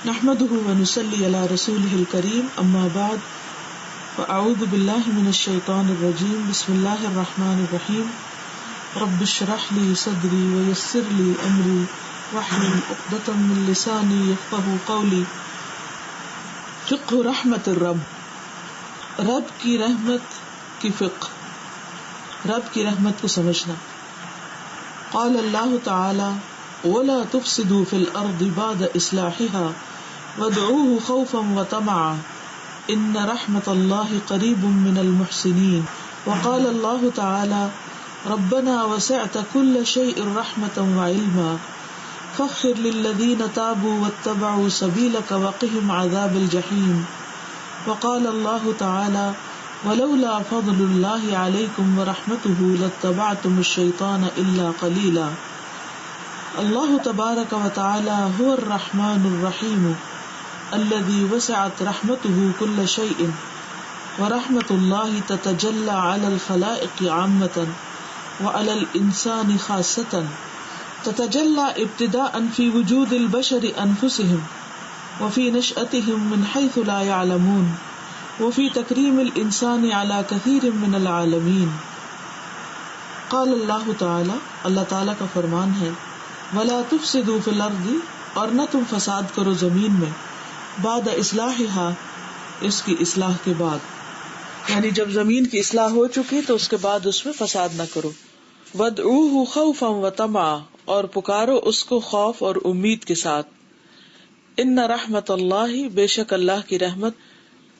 نحمده ونصلي على رسوله الكريم اما بعد فاعوذ بالله من الشيطان الرجيم بسم الله الرحمن الرحيم رب اشرح لي صدري ويسر لي امري واحلل عقدة من لساني يفقهوا قولي فقه رحمت الرب، رب کی رحمت کی فقہ، رب کی رحمت کو سمجھنا۔ قال اللہ تعالی ولا تفسدوا في الارض بعد اصلاحها وادعوه خوفا وطمعا ان رحمت اللہ قریب من المحسنین۔ وقال اللہ تعالی ربنا وسعت كل شيء رحمة وعلما فاغفر للذین تابوا واتبعوا سبیلک وقهم عذاب الجحیم۔ وقال اللہ تعالی ولولا فضل اللہ علیکم ورحمته لاتبعتم الشیطان الا قلیلا۔ اللہ تبارک و تعالی هو الرحمن الرحیم الذي وسعت رحمته كل شيء ورحمة الله تتجلى على الخلائق عامة وعلى الإنسان خاصة، تتجلى ابتداء في وجود البشر أنفسهم وفي نشأتهم من حيث لا يعلمون وفي تكريم الإنسان على كثير من العالمين۔ قال اللہ تعالی، اللہ تعالی کا فرمان ہے ولا تفسدوا في الأرض، اور نہ تم فساد کرو زمین میں، بعد اصلاحها، اس کی اصلاح کے بعد، یعنی جب زمین کی اصلاح ہو چکی تو اس کے بعد اس میں فساد نہ کرو۔ وادعوه خوفا وطمعا، اور پکارو اس کو خوف اور امید کے ساتھ۔ ان رحمت اللہ، بے شک اللہ کی رحمت،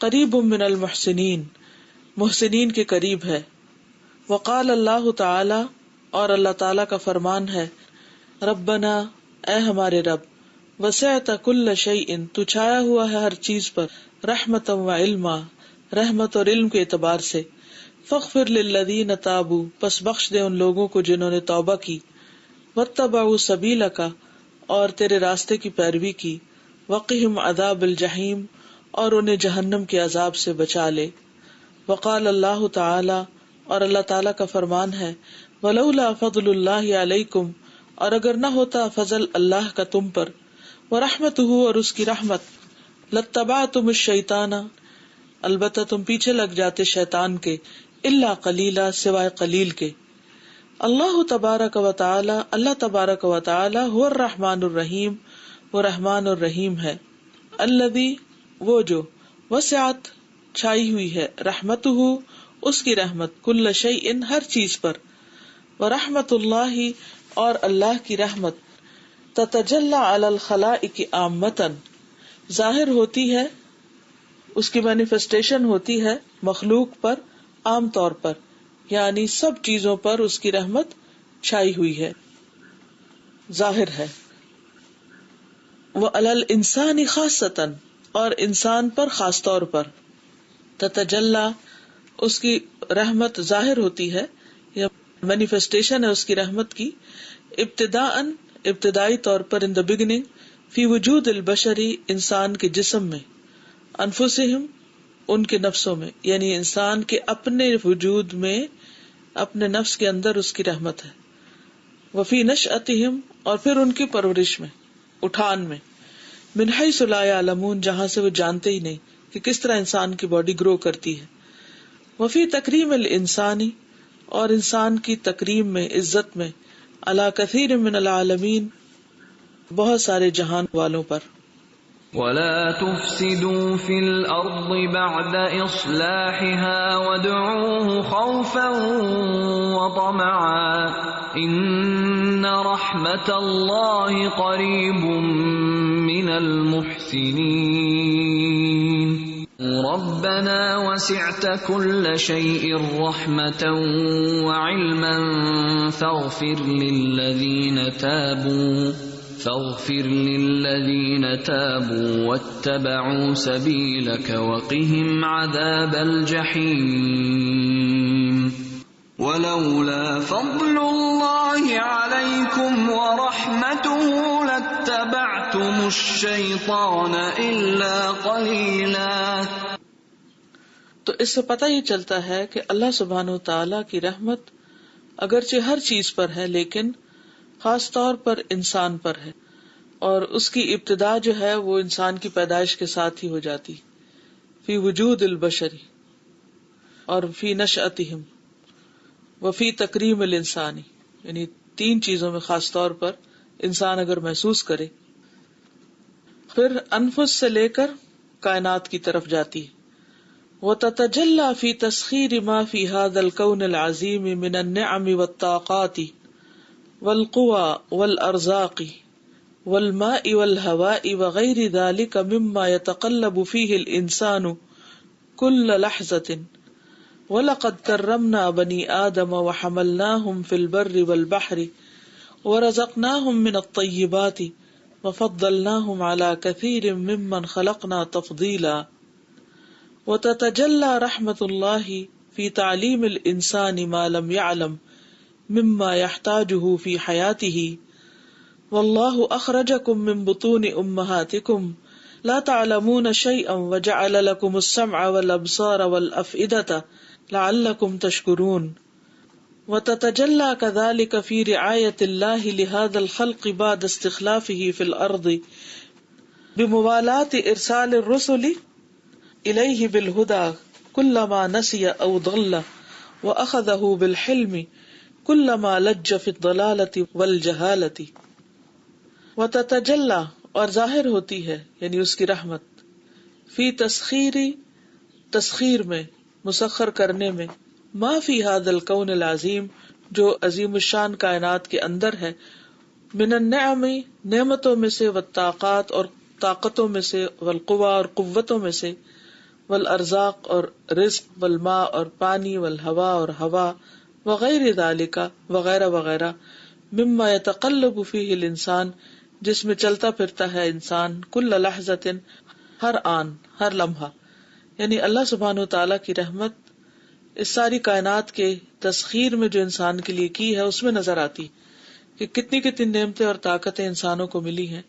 قریب من المحسنین، محسنین کے قریب ہے۔ وقال اللہ تعالی، اور اللہ تعالی کا فرمان ہے ربنا، اے ہمارے رب، وسعت کل شیء، تو چھایا ہوا ہے ہر چیز پر، رحمتا و علما، رحمت اور علم کے اعتبار سے، فاغفر للذین تابوا، پس بخش دے ان لوگوں کو جنہوں نے توبہ کی، واتبعوا سبیلک، اور تیرے راستے کی پیروی کی، وقہم عذاب الجحیم، اور انہیں جہنم کے عذاب سے بچا لے۔ وقال اللہ تعالی، اور اللہ تعالی کا فرمان ہے ولولا فضل اللہ علیکم، اور اگر نہ ہوتا فضل اللہ کا تم پر، ورحمتہ، اور اس کی رحمت، لاتبعتم الشیطان، البتہ تم پیچھے لگ جاتے شیطان کے، الا قلیلا، سوائے قلیل کے۔ اللہ تبارک و تعالی، اللہ تبارک و تعالی، هو الرحمن الرحیم، وہ رحمان اور رحیم ہے، الذی، وہ جو، وسعت، چھائی ہوئی ہے، رحمتہ، اس کی رحمت، کل شیء، ہر چیز پر، ورحمت اللہ، اور اللہ کی رحمت، تتجلی علی الخلائق عامۃ، ظاہر ہوتی ہے، اس کی مینیفیسٹیشن ہوتی ہے مخلوق پر عام طور پر، یعنی سب چیزوں پر اس کی رحمت چھائی ہوئی ہے، ظاہر ہے۔ وعلی الانسان خاصۃ، اور انسان پر خاص طور پر، تتجلی، اس کی رحمت ظاہر ہوتی ہے یا مینیفیسٹیشن ہے اس کی رحمت کی، ابتدائی طور پر، ان دا بگننگ، فی وجود البشری، انسان کے جسم میں، انفسہم، ان کے نفسوں میں، یعنی انسان کے اپنے وجود میں، اپنے نفس کے اندر اس کی رحمت ہے، وفی نشأتہم، اور پھر ان کی پرورش میں، اٹھان میں، من حیث لا یعلمون، جہاں سے وہ جانتے ہی نہیں کہ کس طرح انسان کی باڈی گرو کرتی ہے، وفی تکریم الانسانی، اور انسان کی تکریم میں، عزت میں، علی کثیر من العالمین، بہت سارے جہان والوں پر۔ ولا تفسدوا في الأرض بعد إصلاحها وادعوه خوفا وطمعا إن رحمة الله قريب من المحسنين۔ ربنا وسعت كل شيء رحمة وعلما فاغفر للذين تابوا واتبعوا سبيلك وقهم عذاب الجحيم۔ ولولا فضل الله عليكم ورحمته لاتبعتم الشيطان إلا قليلا۔ تو اس سے پتہ یہ چلتا ہے کہ اللہ سبحانہ و تعالیٰ کی رحمت اگرچہ ہر چیز پر ہے لیکن خاص طور پر انسان پر ہے، اور اس کی ابتدا جو ہے وہ انسان کی پیدائش کے ساتھ ہی ہو جاتی، فی وجود البشری اور فی نشأتہم وفی تکریم الانسانی، یعنی 3 چیزوں میں خاص طور پر انسان اگر محسوس کرے. پھر انفس سے لے کر کائنات کی طرف جاتی ہے. وتتجلی فی تسخیر ما فی ھذا الکون العظیم من النعم والطاقات والقوى والارزاق والماء والهواء وغير ذلك مما يتقلب فيه الانسان كل لحظة. وَلَقَدْ كَرَّمْنَا بَنِي آدَمَ وَحَمَلْنَاهُمْ فِي الْبَرِّ وَالْبَحْرِ وَرَزَقْنَاهُمْ مِنَ الطَّيِّبَاتِ وَفَضَّلْنَاهُمْ عَلَى كَثِيرٍ مِّمَّنْ خَلَقْنَا تَفْضِيلًا. وَتَتَجَلَّى رَحْمَةُ اللَّهِ فِي تَعْلِيمِ الْإِنسَانِ مَا لَمْ يَعْلَمْ مِمَّا يَحْتَاجُهُ فِي حَيَاتِهِ. وَاللَّهُ أَخْرَجَكُم مِّن بُطُونِ أُمَّهَاتِكُمْ لَا تَعْلَمُونَ شَيْئًا وَجَعَلَ لَكُمُ السَّمْعَ وَالْأَبْصَارَ وَالْأَفْئِدَةَ لعلکم تشکرون. وتتجلی کذلک فی رعایت اللہ لہذا الخلق بعد استخلافہ فی الارض بموالاة ارسال الرسل الیہ بالہدی کلما نسی او ضل واخذہ بالحلم کلما لج فی الضلالۃ والجہالۃ. وتتجلی اور ظاہر ہوتی ہے یعنی اس کی رحمت، فی تسخیر میں مسخر کرنے میں، ما فی ھذا الکون العظیم جو عظیم الشان کائنات کے اندر ہے، من النعم نعمتوں میں سے، والطاقات اور طاقتوں میں سے، والقوى اور قوتوں میں سے، والارزاق اور رزق، والماء اور پانی، والہوا اور ہوا، وغیر ذالک وغیرہ وغیرہ، مما یتقلب فیہ الانسان جس میں چلتا پھرتا ہے انسان، کل لحظۃ ہر آن ہر لمحہ. یعنی اللہ سبحانہ وتعالیٰ کی رحمت اس ساری کائنات کے تسخیر میں جو انسان کے لیے کی ہے اس میں نظر آتی کہ کتنی کتنی نعمتیں اور طاقتیں انسانوں کو ملی ہیں.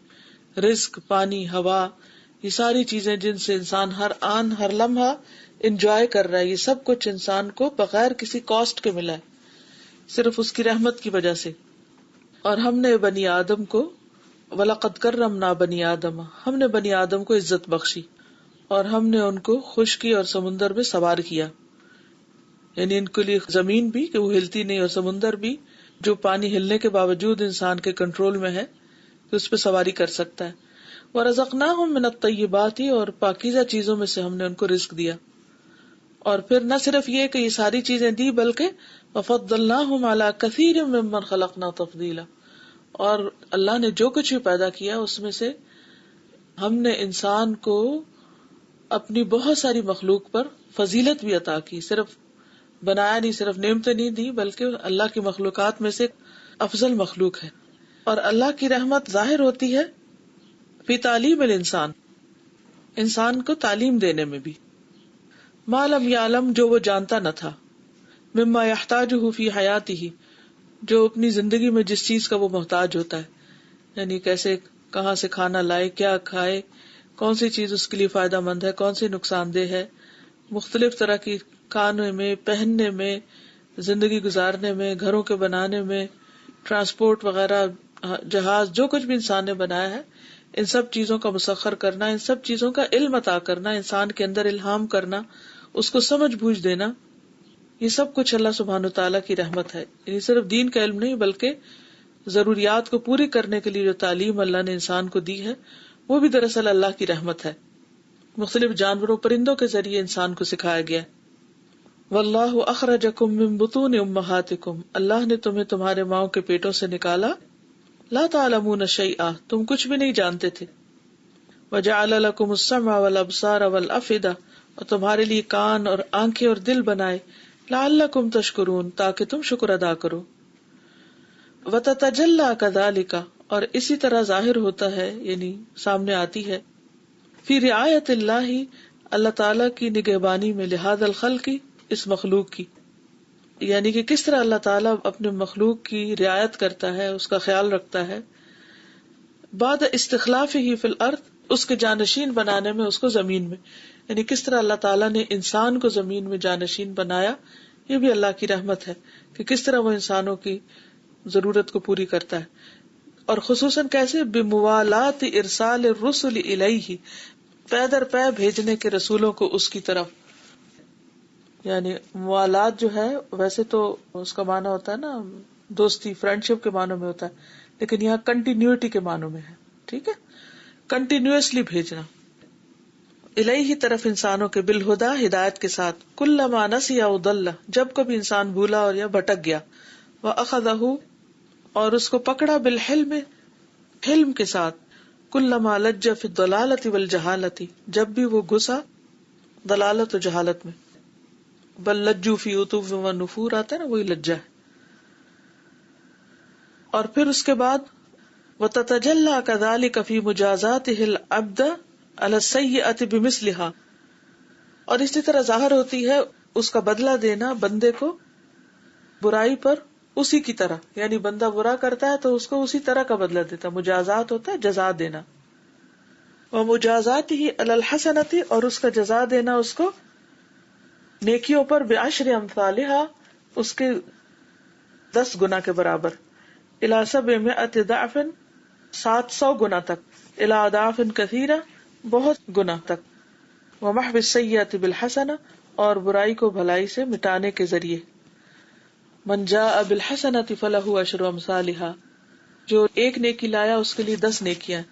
رزق، پانی، ہوا، یہ ساری چیزیں جن سے انسان ہر آن ہر لمحہ انجوائے کر رہا ہے، یہ سب کچھ انسان کو بغیر کسی کاسٹ کے ملا ہے، صرف اس کی رحمت کی وجہ سے. اور ہم نے بنی آدم کو وَلَقَدْ كَرَّمْنَا بَنِي آدَمَ، ہم نے بنی آدم کو عزت بخشی اور ہم نے ان کو خشکی اور سمندر میں سوار کیا. یعنی ان کے لیے زمین بھی کہ وہ ہلتی نہیں، اور سمندر بھی جو پانی ہلنے کے باوجود انسان کے کنٹرول میں ہے کہ اس پہ سواری کر سکتا ہے. وَرَزَقْنَاهُم مِّنَ الطَّيِّبَاتِ اور پاکیزہ چیزوں میں سے ہم نے ان کو رزق دیا. اور پھر نہ صرف یہ کہ یہ ساری چیزیں دی، بلکہ وَفَضَّلْنَاهُمْ عَلَى كَثِيرٍ مِّمَّنْ خَلَقْنَا تَفْضِيلًا. اور اللہ نے جو کچھ بھی پیدا کیا اس میں سے ہم نے انسان کو اپنی بہت ساری مخلوق پر فضیلت بھی عطا کی. صرف بنایا نہیں، صرف نعمتیں نہیں دی، بلکہ اللہ کی مخلوقات میں سے افضل مخلوق ہے. اور اللہ کی رحمت ظاہر ہوتی ہے فی تعلیم الانسان، انسان کو تعلیم دینے میں بھی، ما لم یعلم جو وہ جانتا نہ تھا، مما یحتاجہ فی حیاتہ جو اپنی زندگی میں جس چیز کا وہ محتاج ہوتا ہے، یعنی کیسے کہاں سے کھانا لائے، کیا کھائے، کون سی چیز اس کے لیے فائدہ مند ہے، کون سی نقصان دہ ہے، مختلف طرح کی کھانے میں، پہننے میں، زندگی گزارنے میں، گھروں کے بنانے میں، ٹرانسپورٹ وغیرہ، جہاز، جو کچھ بھی انسان نے بنایا ہے، ان سب چیزوں کا مسخر کرنا، ان سب چیزوں کا علم عطا کرنا، انسان کے اندر الہام کرنا، اس کو سمجھ بوجھ دینا، یہ سب کچھ اللہ سبحانہ وتعالیٰ کی رحمت ہے. یعنی صرف دین کا علم نہیں بلکہ ضروریات کو پوری کرنے کے لیے جو تعلیم اللہ نے انسان کو دی ہے وہ بھی دراصل اللہ کی رحمت ہے. مختلف جانوروں، پرندوں کے ذریعے انسان کو سکھایا گیا. واللہ اخرجکم من بطون امہاتکم، اللہ نے تمہیں تمہارے ماؤں کے پیٹوں سے نکالا. لا تعلمون شیئا، تم کچھ بھی نہیں جانتے تھے. وجعل لکم السمع والابصار والافئدہ، اور تمہارے لیے کان اور آنکھیں اور دل بنائے. لعلکم تشکرون، تاکہ تم شکر ادا کرو. وتتجلی کذالک، اور اسی طرح ظاہر ہوتا ہے یعنی سامنے آتی ہے، فی رعایت اللہ، اللہ تعالیٰ کی نگہبانی میں، لہذا الخلق، اس مخلوق کی، یعنی کہ کس طرح اللہ تعالیٰ اپنے مخلوق کی رعایت کرتا ہے، اس کا خیال رکھتا ہے، بعد استخلافہ فی الارض، اس کے جانشین بنانے میں اس کو زمین میں. یعنی کس طرح اللہ تعالیٰ نے انسان کو زمین میں جانشین بنایا، یہ بھی اللہ کی رحمت ہے کہ کس طرح وہ انسانوں کی ضرورت کو پوری کرتا ہے. اور خصوصاً کیسے؟ بموالات ارسال الرسل الیہ، پے در پے بھیجنے کے رسولوں کو اس کی طرف. یعنی موالات جو ہے ویسے تو اس کا معنی ہوتا ہے نا دوستی، فرینڈشپ کے معنوں میں ہوتا ہے، لیکن یہاں کنٹینیوٹی کے معنوں میں ہے. ٹھیک ہے، کنٹینیوسلی بھیجنا. الیہ طرف انسانوں کے، بالہدا ہدایت کے ساتھ، کلما نسی او ضل جب کبھی انسان بھولا اور یا بھٹک گیا، واخذہ اور اس کو پکڑا، بالحلم حلم کے ساتھ، کلما لج فی الضلالۃ والجہالۃ جب بھی وہ گھسا ضلالت و جہالت میں. بل لجو فی عتو و نفور آتا ہے نا، وہی لجا ہے. اور پھر اس کے بعد وتتجلی کذالک فی مجازاتہ العبد علی السیئۃ بمثلھا، اور اسی طرح ظاہر ہوتی ہے اس کا بدلہ دینا بندے کو برائی پر اسی کی طرح. یعنی بندہ برا کرتا ہے تو اس کو اسی طرح کا بدلہ دیتا. مجازات ہوتا ہے جزا دینا. ومجازاتہ علی الحسنۃ اور اس کا جزا دینا اس کو نیکیوں پر، بعشر امثالھا اس کے 10 گنا کے برابر، الی 700 ضعف 700 گنا تک، الی اضعاف کثیرہ بہت گنا تک. ومحو السیئۃ بالحسنہ اور برائی کو بھلائی سے مٹانے کے ذریعے. من جاء بالحسنۃ فلہ عشر امثالھا جو ایک نیکی لایا اس کے لیے 10 نیکیاں.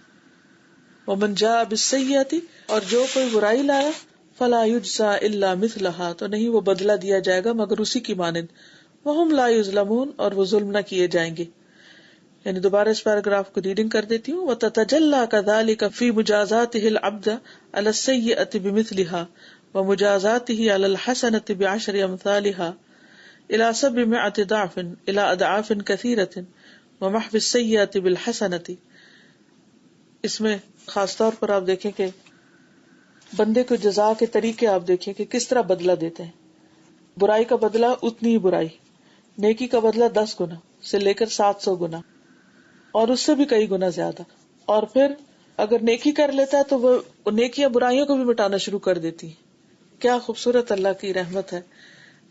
ومن جاء بالسیئۃ اور جو کوئی برائی لایا فلا یجزی الا مثلھا تو نہیں وہ بدلہ دیا جائے گا مگر اسی کی مانند. وہم لا یظلمون اور وہ ظلم نہ کیے جائیں گے. یعنی دوبارہ اس پیراگراف کو ریڈنگ کر دیتی ہوں. وتتجلی کذالک فی مجازاتہ العبد علی السیئۃ بمثلھا ومجازاتہ علی الحسنۃ بعشر امثالھا الی 700 ضعف الی اضعاف کثیرۃ ومحو السیئۃ بالحسنۃ. اس میں خاص طور پر آپ دیکھیں کہ بندے کو جزا کے طریقے آپ دیکھیں کہ کس طرح بدلہ دیتے ہیں. برائی کا بدلہ اتنی ہی برائی، نیکی کا بدلہ 10 گنا سے لے کر 700 گنا اور اس سے بھی کئی گنا زیادہ. اور پھر اگر نیکی کر لیتا ہے تو وہ نیکیاں برائیوں کو بھی مٹانا شروع کر دیتی ہیں. کیا خوبصورت اللہ کی رحمت ہے،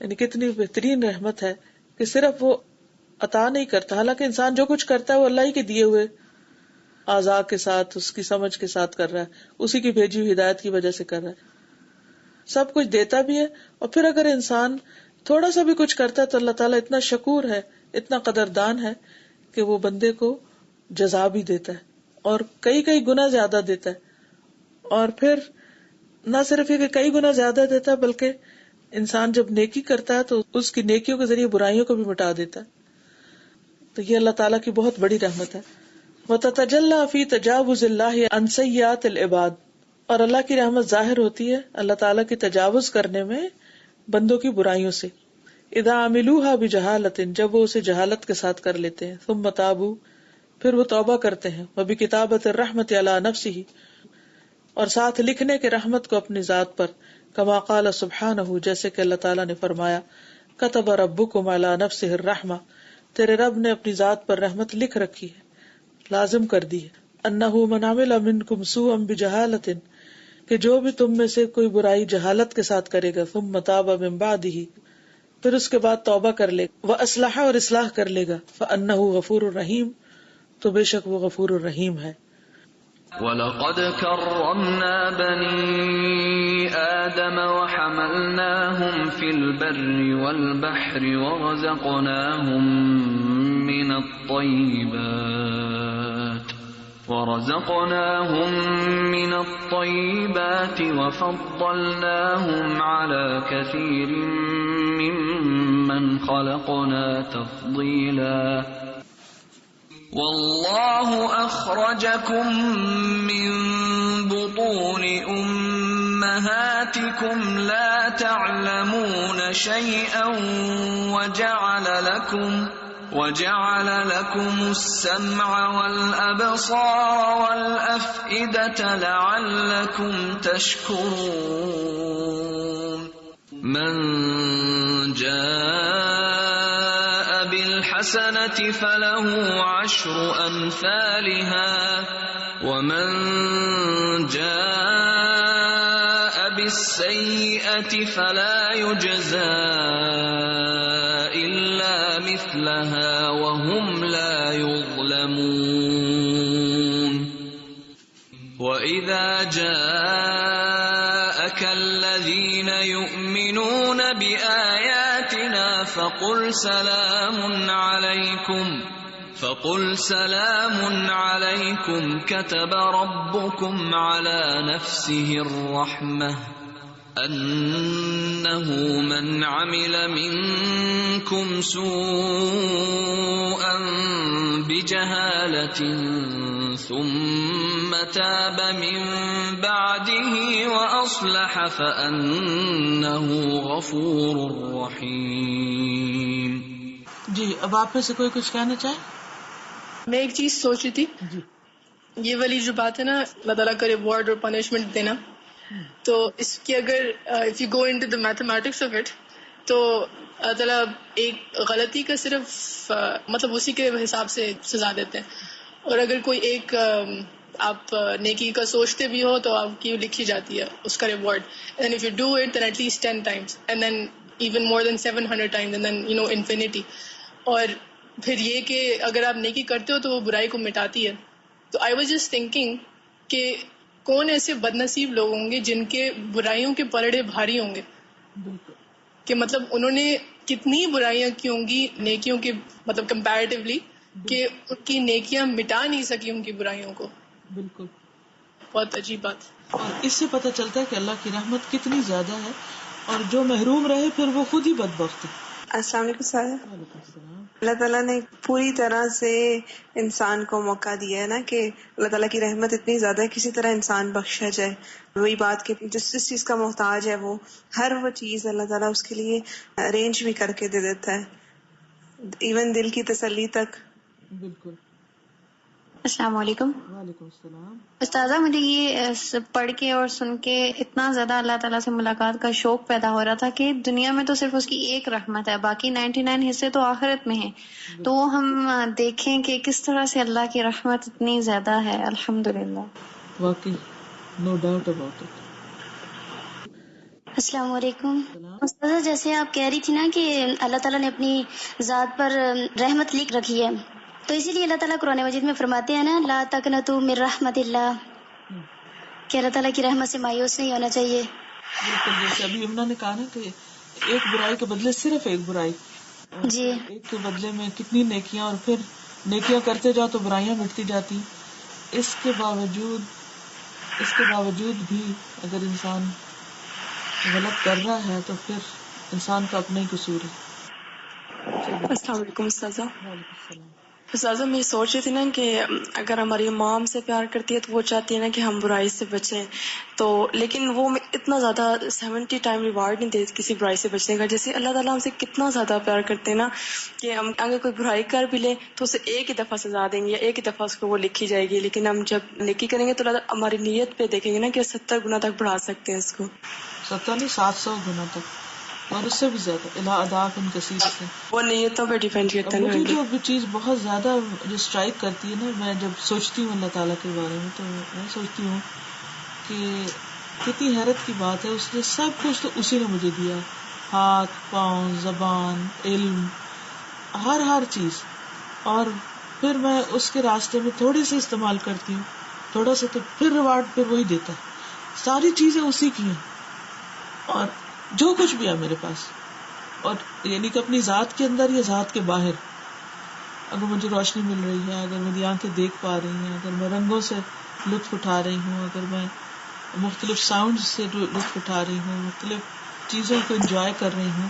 یعنی کتنی بہترین رحمت ہے کہ صرف وہ عطا نہیں کرتا، حالانکہ انسان جو کچھ کرتا ہے وہ اللہ ہی کے دیے ہوئے اعضاء کے ساتھ، اس کی سمجھ کے ساتھ کر رہا ہے، اسی کی بھیجی ہوئی ہدایت کی وجہ سے کر رہا ہے، سب کچھ دیتا بھی ہے. اور پھر اگر انسان تھوڑا سا بھی کچھ کرتا ہے تو اللہ تعالیٰ اتنا شکور ہے، اتنا قدردان ہے کہ وہ بندے کو جزا بھی دیتا ہے اور کئی گنا زیادہ دیتا ہے. اور پھر نہ صرف یہ کہ کئی گنا زیادہ دیتا ہے بلکہ انسان جب نیکی کرتا ہے تو اس کی نیکیوں کے ذریعے برائیوں کو بھی مٹا دیتا ہے. تو یہ اللہ تعالیٰ کی بہت بڑی رحمت ہے. وتتجلی فی تجاوز اللہ عن سیئات العباد اور اللہ کی رحمت ظاہر ہوتی ہے اللہ تعالیٰ کی تجاوز کرنے میں بندوں کی برائیوں سے. اذا عملوها بجہالت جب وہ اسے جہالت کے ساتھ کر لیتے ہیں. ثم تابوا پھر وہ توبہ کرتے ہیں. وبکتابۃ الرحمۃ علی نفسہ اور ساتھ لکھنے کے رحمت کو اپنی ذات پر. کما قال سبحانہ جیسے کہ اللہ تعالیٰ نے فرمایا کتب ربکم علی نفسہ الرحمہ تیرے رب نے اپنی ذات پر رحمت لکھ رکھی ہے، لازم کر دی ہے. انہ من عمل منکم سوءا بجہالۃ کہ جو بھی تم میں سے کوئی برائی جہالت کے ساتھ کرے گا، ثم تاب من بعدہ پھر اس کے بعد توبہ کر لے گا، واصلح اور اصلاح کر لے گا، فانہ غفور الرحیم تو بے شک وہ غفور الرحیم ہے. وَلَقَدْ كَرَّمْنَا بَنِي آدَمَ وَحَمَلْنَاهُمْ فِي الْبَرِّ وَالْبَحْرِ ورزقناهم من الطيبات وفضلناهم على كثير ممن خلقنا تفضيلا. والله أخرجكم من بطون أمهاتكم لا تعلمون شيئا وجعل لكم السمع والأبصار والأفئدة لعلكم تشكرون. من جاء بالحسنة فله 10 أمثالها ومن جاء بالسيئة فلا يجزى إلا مثلها وهم لا يظلمون. جاءك الذين يؤمنون بآياتنا فقل سلام عليكم كتب ربكم على نفسه الرحمة أنه من عمل منكم سوءا بجهالة ثم تاب من بعده وأصلح فأنه غفور رحيم. جی اب آپ میں سے کوئی کچھ کہنا چاہے؟ میں ایک چیز سوچ رہی تھی، جی یہ والی جو بات ہے نا اللہ تعالیٰ کا ریوارڈ اور پنشمنٹ دینا، تو اس کی اگر if you go into the mathematics of it, تو اللہ تعالیٰ ایک غلطی کا صرف مطلب اسی کے حساب سے سزا دیتے ہیں، اور اگر کوئی ایک آپ نیکی کا سوچتے بھی ہو تو آپ کی لکھی جاتی ہے اس کا reward, and if you do it then at least 10 times and then even more than 700 times and then you know infinity. اور پھر یہ کہ اگر آپ نیکی کرتے ہو تو وہ برائی کو مٹاتی ہے. تو آئی واز جسٹ تھنکنگ کہ کون ایسے بد نصیب لوگ ہوں گے جن کے برائیوں کے پلڑے بھاری ہوں گے، کہ مطلب انہوں نے کتنی برائیاں کی ہوں گی نیکیوں کے مطلب کمپیریٹیولی، کہ ان کی نیکیاں مٹا نہیں سکی ان کی برائیوں کو. بالکل. بہت عجیب بات. اور اس سے پتہ چلتا ہے کہ اللہ کی رحمت کتنی زیادہ ہے، اور جو محروم رہے پھر وہ خود ہی بدبخت ہے. السلام علیکم سر. وعلیکم السلام. اللہ تعالیٰ نے پوری طرح سے انسان کو موقع دیا ہے نا کہ اللہ تعالیٰ کی رحمت اتنی زیادہ ہے کسی طرح انسان بخشا جائے. وہی بات کہ جس چیز کا محتاج ہے وہ ہر وہ چیز اللہ تعالیٰ اس کے لیے ارینج بھی کر کے دے دیتا ہے، ایون دل کی تسلی تک. بالکل. السلام علیکم. وعلیکم السلام. استاذہ مجھے یہ پڑھ کے اور سن کے اتنا زیادہ اللہ تعالیٰ سے ملاقات کا شوق پیدا ہو رہا تھا کہ دنیا میں تو صرف اس کی ایک رحمت ہے، باقی 99 حصے تو آخرت میں ہیں. تو وہ ہم دیکھیں کہ کس طرح سے اللہ کی رحمت اتنی زیادہ ہے. الحمدللہ. واقعی نو ڈاؤٹ اباؤٹ اٹ. السلام علیکم. استاذہ جیسے آپ کہہ رہی تھی نا کہ اللہ تعالیٰ نے اپنی ذات پر رحمت لکھ رکھی ہے، تو اسی لیے اللہ تعالیٰ قرآن مجید میں فرماتے ہیں نا لا تقنطوا من رحمت اللہ، کہ اللہ تعالیٰ کی رحمت سے مایوس نہیں ہونا چاہیے. بالکل. جیسے ابھی امنا نے کہا نا کہ ایک برائی کے بدلے صرف ایک برائی، جی ایک کے بدلے میں کتنی نیکیاں، اور پھر نیکیاں کرتے جاؤ تو برائیاں مٹتی جاتی. اس کے باوجود بھی اگر انسان غلط کر رہا ہے تو پھر انسان کا اپنا ہی قصور ہے. السلام علیکم استاذہ. وعلیکم السلام. استاذہ میں سوچ رہی تھی نا کہ اگر ہماری ماں ہم سے پیار کرتی ہے تو وہ چاہتی ہے نا کہ ہم برائی سے بچیں، تو لیکن وہ اتنا زیادہ 70 ٹائم ریوارڈ نہیں دیتی کسی برائی سے بچنے کا. جیسے اللہ تعالیٰ ہم سے کتنا زیادہ پیار کرتے ہیں نا کہ ہم اگر کوئی برائی کر بھی لیں تو اسے ایک ہی دفعہ سزا دیں گے یا ایک ہی دفعہ اس کو وہ لکھی جائے گی، لیکن ہم جب نیکی کریں گے تو اللہ تعالیٰ ہماری نیت پہ دیکھیں گے نا کہ 70 گنا تک بڑھا سکتے ہیں اس کو. 70 نہیں 700 گنا تک، اور اس سے بھی زیادہ. الا اضعاف کثیر سے وہ نیتوں پہ ڈیپینڈ کرتا ہے. مجھے جو چیز بہت زیادہ جو اسٹرائک کرتی ہے نا، میں جب سوچتی ہوں اللہ تعالیٰ کے بارے میں تو میں سوچتی ہوں کہ کتنی حیرت کی بات ہے، اس نے سب کچھ تو اسی نے مجھے دیا، ہاتھ پاؤں زبان علم ہر چیز، اور پھر میں اس کے راستے میں تھوڑی سی استعمال کرتی ہوں، تھوڑا سا، تو پھر ریوارڈ پھر وہی دیتا ہے. ساری چیزیں اسی کی ہیں، اور جو کچھ بھی ہے میرے پاس، اور یعنی کہ اپنی ذات کے اندر یا ذات کے باہر، اگر مجھے روشنی مل رہی ہے، اگر میری آنکھیں دیکھ پا رہی ہیں، اگر میں رنگوں سے لطف اٹھا رہی ہوں، اگر میں مختلف ساؤنڈ سے لطف اٹھا رہی ہوں، مختلف چیزوں کو انجوائے کر رہی ہوں،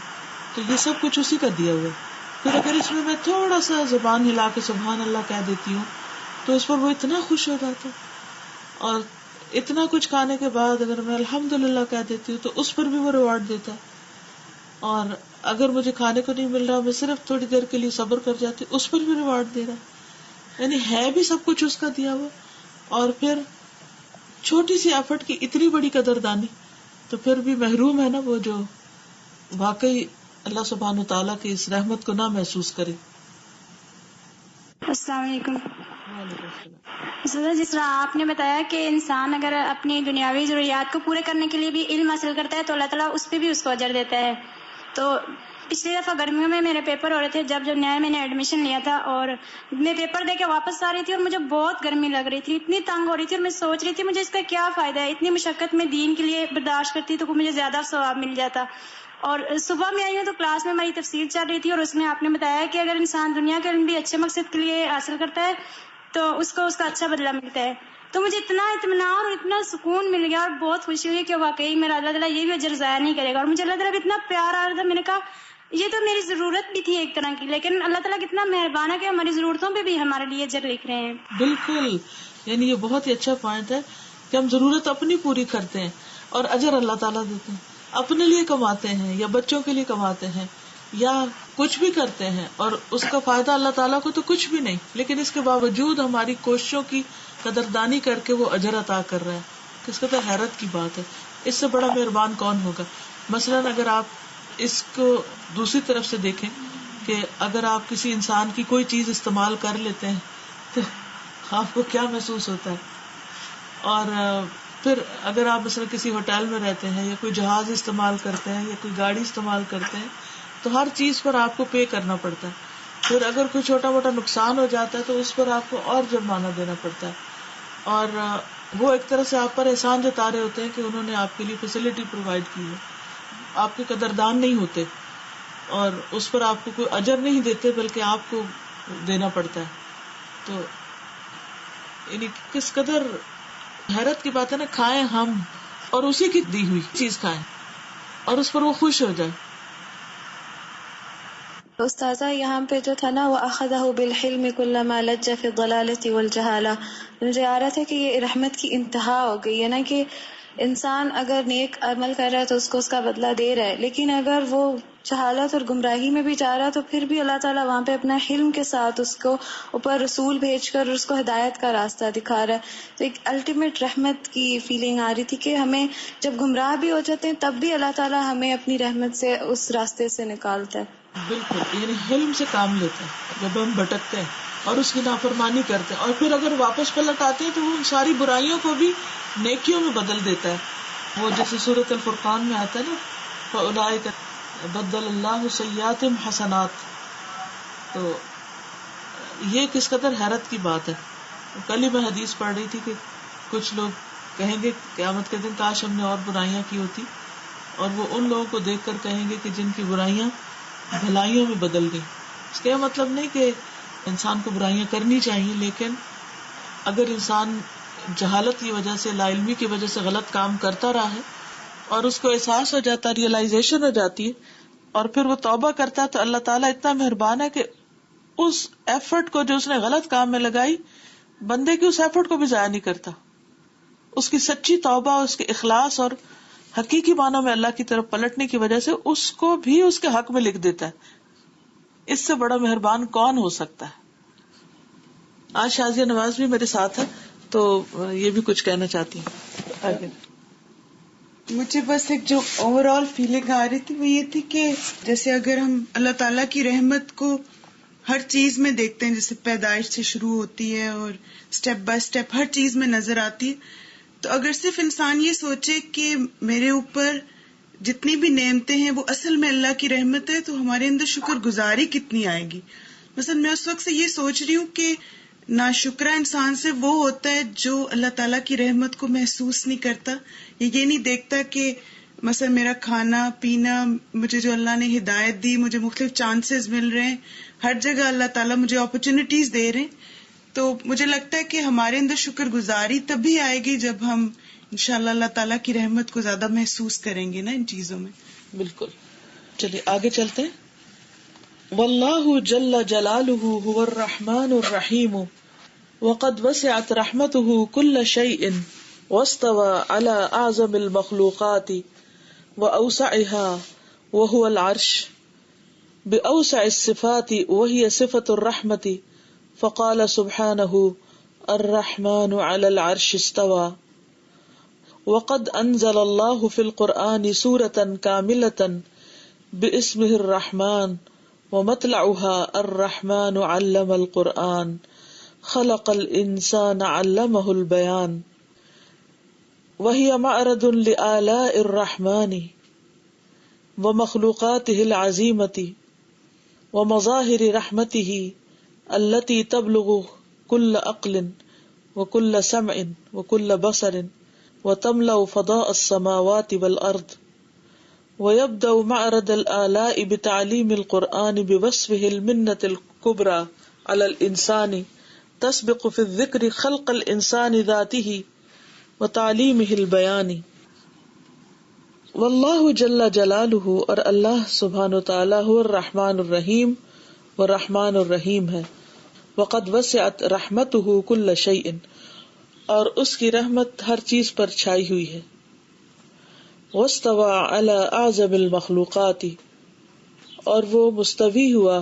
تو یہ سب کچھ اسی کا دیا ہوا ہے. پھر اگر اس میں تھوڑا سا زبان ہلا کے سبحان اللہ کہہ دیتی ہوں تو اس پر وہ اتنا خوش ہو جاتا ہے. اور اتنا کچھ کھانے کے بعد اگر میں الحمدللہ کہہ دیتی ہوں تو اس پر بھی وہ ریوارڈ دیتا ہے. اور اگر مجھے کھانے کو نہیں مل رہا، میں صرف تھوڑی دیر کے لیے صبر کر جاتی، اس پر بھی ریوارڈ دے رہا ہے. یعنی ہے بھی سب کچھ اس کا دیا ہوا، اور پھر چھوٹی سی ایفرٹ کی اتنی بڑی قدردانی، تو پھر بھی محروم ہے نا وہ جو واقعی اللہ سبحانہ وتعالیٰ کی اس رحمت کو نہ محسوس کرے. السلام علیکم. وعلیکم السلام. جس طرح آپ نے بتایا کہ انسان اگر اپنی دنیاوی ضروریات کو پورے کرنے کے لیے بھی علم حاصل کرتا ہے تو اللہ تعالیٰ اس پہ بھی اس کو اجر دیتا ہے. تو پچھلی دفعہ گرمیوں میں میرے پیپر ہو رہے تھے، جب نیا میں نے ایڈمیشن لیا تھا، اور میں پیپر دے کے واپس آ رہی تھی اور مجھے بہت گرمی لگ رہی تھی، اتنی تنگ ہو رہی تھی، اور میں سوچ رہی تھی مجھے اس کا کیا فائدہ ہے، اتنی مشقت میں دین کے لیے برداشت کرتی تو مجھے زیادہ ثواب مل جاتا. اور صبح میں آئی ہوں تو کلاس میں ہماری تفسیر چل رہی تھی، اور اس میں آپ نے بتایا کہ اگر انسان دنیا کے علم بھی اچھے مقصد کے لیے حاصل کرتا ہے تو اس کو اس کا اچھا بدلہ ملتا ہے. تو مجھے اتنا اطمینان اور اتنا سکون مل گیا اور بہت خوشی ہوئی کہ واقعی میرا اللہ تعالیٰ یہ بھی اجر ضائع نہیں کرے گا. اور مجھے اللہ تعالیٰ اتنا پیار آ رہا تھا، میں نے کہا یہ تو میری ضرورت بھی تھی ایک طرح کی، لیکن اللہ تعالیٰ کتنا مہربان ہے کہ ہماری ضرورتوں پہ بھی ہمارے لیے اجر لکھ رہے ہیں. بالکل، یعنی یہ بہت ہی اچھا پوائنٹ ہے کہ ہم ضرورت اپنی پوری کرتے ہیں اور اجر اللہ تعالیٰ دیتے ہیں. اپنے لیے کماتے ہیں یا بچوں کے لیے کماتے ہیں یا کچھ بھی کرتے ہیں اور اس کا فائدہ اللہ تعالیٰ کو تو کچھ بھی نہیں، لیکن اس کے باوجود ہماری کوششوں کی قدردانی کر کے وہ اجر عطا کر رہا ہے. کس کا تو حیرت کی بات ہے، اس سے بڑا مہربان کون ہوگا. مثلاً اگر آپ اس کو دوسری طرف سے دیکھیں کہ اگر آپ کسی انسان کی کوئی چیز استعمال کر لیتے ہیں تو آپ کو کیا محسوس ہوتا ہے. اور پھر اگر آپ مثلا کسی ہوٹل میں رہتے ہیں یا کوئی جہاز استعمال کرتے ہیں یا کوئی گاڑی استعمال کرتے ہیں تو ہر چیز پر آپ کو پے کرنا پڑتا ہے. پھر اگر کوئی چھوٹا موٹا نقصان ہو جاتا ہے تو اس پر آپ کو اور جرمانہ دینا پڑتا ہے. اور وہ ایک طرح سے آپ پر احسان جتا رہے ہوتے ہیں کہ انہوں نے آپ کے لیے فیسلٹی پرووائڈ کی ہے. آپ کے قدردان نہیں ہوتے اور اس پر آپ کو کوئی اجر نہیں دیتے بلکہ آپ کو دینا پڑتا ہے. تو یعنی کس قدر حیرت کی بات ہے نا، کھائیں ہم اور اسی کی دی ہوئی چیز کھائیں اور اس پر وہ خوش ہو جائے. استاذہ یہاں پہ جو تھا نا وَأَخَذَهُ بِالْحِلْمِ كُلَّمَا لَجَّ فِي الضَّلَالَةِ وَالْجَهَالَةِ، مجھے آ رہا تھا کہ یہ رحمت کی انتہا ہو گئی ہے نا، کہ انسان اگر نیک عمل کر رہا ہے تو اس کو اس کا بدلہ دے رہا ہے، لیکن اگر وہ جہالت اور گمراہی میں بھی جا رہا ہے تو پھر بھی اللہ تعالیٰ وہاں پہ اپنا حلم کے ساتھ اس کو اوپر رسول بھیج کر اس کو ہدایت کا راستہ دکھا رہا ہے. تو ایک الٹیمیٹ رحمت کی فیلنگ آ رہی تھی کہ ہمیں جب گمراہ بھی ہو جاتے ہیں تب بھی اللہ تعالیٰ ہمیں اپنی رحمت سے اس راستے سے نکالتا ہے. بالکل، یعنی حلم سے کام لیتے ہیں جب ہم بھٹکتے ہیں اور اس کی نافرمانی کرتے ہیں، اور پھر اگر واپس پلٹ آتے ہیں تو وہ ان ساری برائیوں کو بھی نیکیوں میں بدل دیتا ہے. وہ جیسے سورۃ الفرقان میں آتا ہے نا فَأُولَٰئِکَ بَدَّلَ اللَّهُ سَیِّئَاتِهِمْ حَسَنَاتٍ. تو یہ کس قدر حیرت کی بات ہے. کل ہی میں حدیث پڑھ رہی تھی کہ کچھ لوگ کہیں گے قیامت کے دن کاش ہم نے اور برائیاں کی ہوتی، اور وہ ان لوگوں کو دیکھ کر کہیں گے کہ جن کی برائیاں بھلائیوں میں بدل گئی. اس کا یہ مطلب نہیں کہ انسان کو برائیاں کرنی چاہیے، لیکن اگر انسان جہالت کی وجہ سے، لا علمی کی وجہ سے غلط کام کرتا رہا ہے اور اس کو احساس ہو جاتا ہے، ریئلائزیشن ہو جاتی ہے، اور پھر وہ توبہ کرتا ہے تو اللہ تعالیٰ اتنا مہربان ہے کہ اس ایفرٹ کو جو اس نے غلط کام میں لگائی، بندے کی اس ایفرٹ کو بھی ضائع نہیں کرتا. اس کی سچی توبہ، اس کے اخلاص اور حقیقی معنوں میں اللہ کی طرف پلٹنے کی وجہ سے اس کو بھی اس کے حق میں لکھ دیتا ہے. اس سے بڑا مہربان کون ہو سکتا ہے. آج شازیہ نواز بھی میرے ساتھ ہے تو یہ بھی کچھ کہنا چاہتی ہیں. آگے مجھے بس ایک جو اوور آل فیلنگ آ رہی تھی وہ یہ تھی کہ جیسے اگر ہم اللہ تعالیٰ کی رحمت کو ہر چیز میں دیکھتے ہیں، جیسے پیدائش سے شروع ہوتی ہے اور سٹیپ بائی سٹیپ ہر چیز میں نظر آتی ہے، تو اگر صرف انسان یہ سوچے کہ میرے اوپر جتنی بھی نعمتیں ہیں وہ اصل میں اللہ کی رحمت ہے، تو ہمارے اندر شکر گزاری کتنی آئے گی. مثلا میں اس وقت سے یہ سوچ رہی ہوں کہ ناشکرا انسان سے وہ ہوتا ہے جو اللہ تعالیٰ کی رحمت کو محسوس نہیں کرتا، یہ نہیں دیکھتا کہ مثلا میرا کھانا پینا، مجھے جو اللہ نے ہدایت دی، مجھے مختلف چانسز مل رہے ہیں، ہر جگہ اللہ تعالیٰ مجھے اپرچونٹیز دے رہے ہیں. تو مجھے لگتا ہے کہ ہمارے اندر شکر گزاری تبھی آئے گی جب ہم انشاءاللہ اللہ تعالیٰ کی رحمت کو زیادہ محسوس کریں گے نا ان چیزوں میں. بالکل. چلیے آگے چلتے ہیں. واللہ جل جلالہ هو الرحمن الرحیم وقد وسعت رحمته كل شيء واستوى على اعظم المخلوقات واوسعها وهو العرش باوسع الصفات وهي صفة الرحمة فقال سبحانه الرحمن على العرش استوى. وقد انزل الله في القرآن سورة كاملة باسمه الرحمن ومطلعها الرحمن علم القرآن خلق الانسان علمه البيان وهي معرض لآلاء الرحمن ومخلوقاته العظیمة ومظاہر رحمته التي تبلغ كل عقل وكل سمع وكل بصر وتملأ فضاء السماوات والأرض. ويبدأ معرض الآلاء بتعليم القرآن بوصفه المنة الكبرى على الإنسان تسبق في الذكر خلق الإنسان ذاته وتعليمه البيان. واللہ جل جلالہ، اور اللہ سبحانہ وتعالی هو الرحمن الرحیم، وہ رحمان الرحیم ہے. وقد وسعت رحمته كل شيء، اور اس کی رحمت ہر چیز پر چھائی ہوئی ہے. واستوى على اعظم المخلوقات، اور وہ مستوی ہوا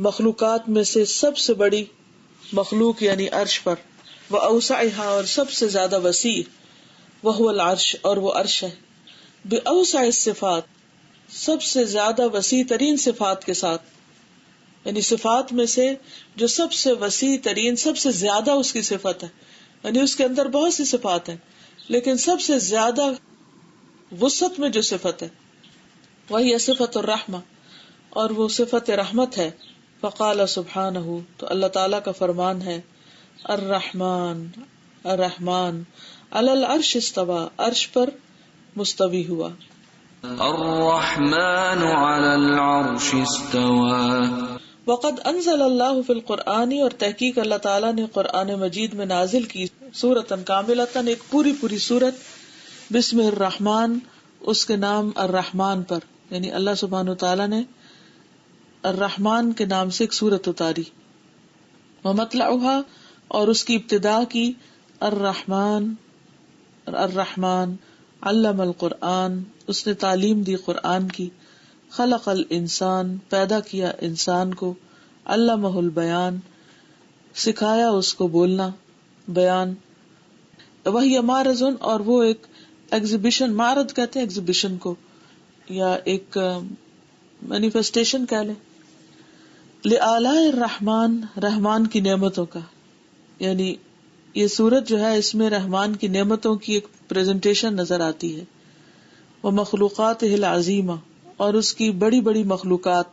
مخلوقات میں سے سب سے بڑی مخلوق یعنی عرش پر. واوسعها، اور سب سے زیادہ وسیع. وهو العرش، اور وہ عرش ہے. باوسع الصفات، سب سے زیادہ وسیع ترین صفات کے ساتھ، یعنی صفات میں سے جو سب سے وسیع ترین، سب سے زیادہ اس کی صفت ہے. یعنی اس کے اندر بہت سی صفات ہیں لیکن سب سے زیادہ وسعت میں جو صفت ہے وہی صفت الرحمہ، اور وہ صفت رحمت ہے. فقال سبحانہ، تو اللہ تعالیٰ کا فرمان ہے، الرحمن، الرحمن علی العرش استوى، عرش پر مستوی ہوا. الرحمن علی العرش استوى. وقد انزل اللہ فی القرآن، اور تحقیق اللہ تعالیٰ نے قرآن مجید میں نازل کی سورۃ کاملۃ، ایک پوری سورت، بسم الرحمن، اس کے نام الرحمن پر، یعنی اللہ سبحانہ تعالیٰ نے الرحمن کے نام سے ایک سورت اتاری. ومطلعها، اور اس کی ابتدا کی الرحمن، الرحمن علم القرآن، اس نے تعلیم دی قرآن کی. خلق الانسان، پیدا کیا انسان کو. علمہ البیان، سکھایا اس کو بولنا، بیان. وہی معرض، اور وہ ایک ایگزیبیشن، معرض کہتے ہیں ایگزیبیشن کو، یا ایک مینیفیسٹیشن کہہ لیں، لآلاء الرحمن، رحمان کی نعمتوں کا. یعنی یہ سورت جو ہے اس میں رحمان کی نعمتوں کی ایک پریزنٹیشن نظر آتی ہے. وہ مخلوقات العظیمہ، اور اس کی بڑی بڑی مخلوقات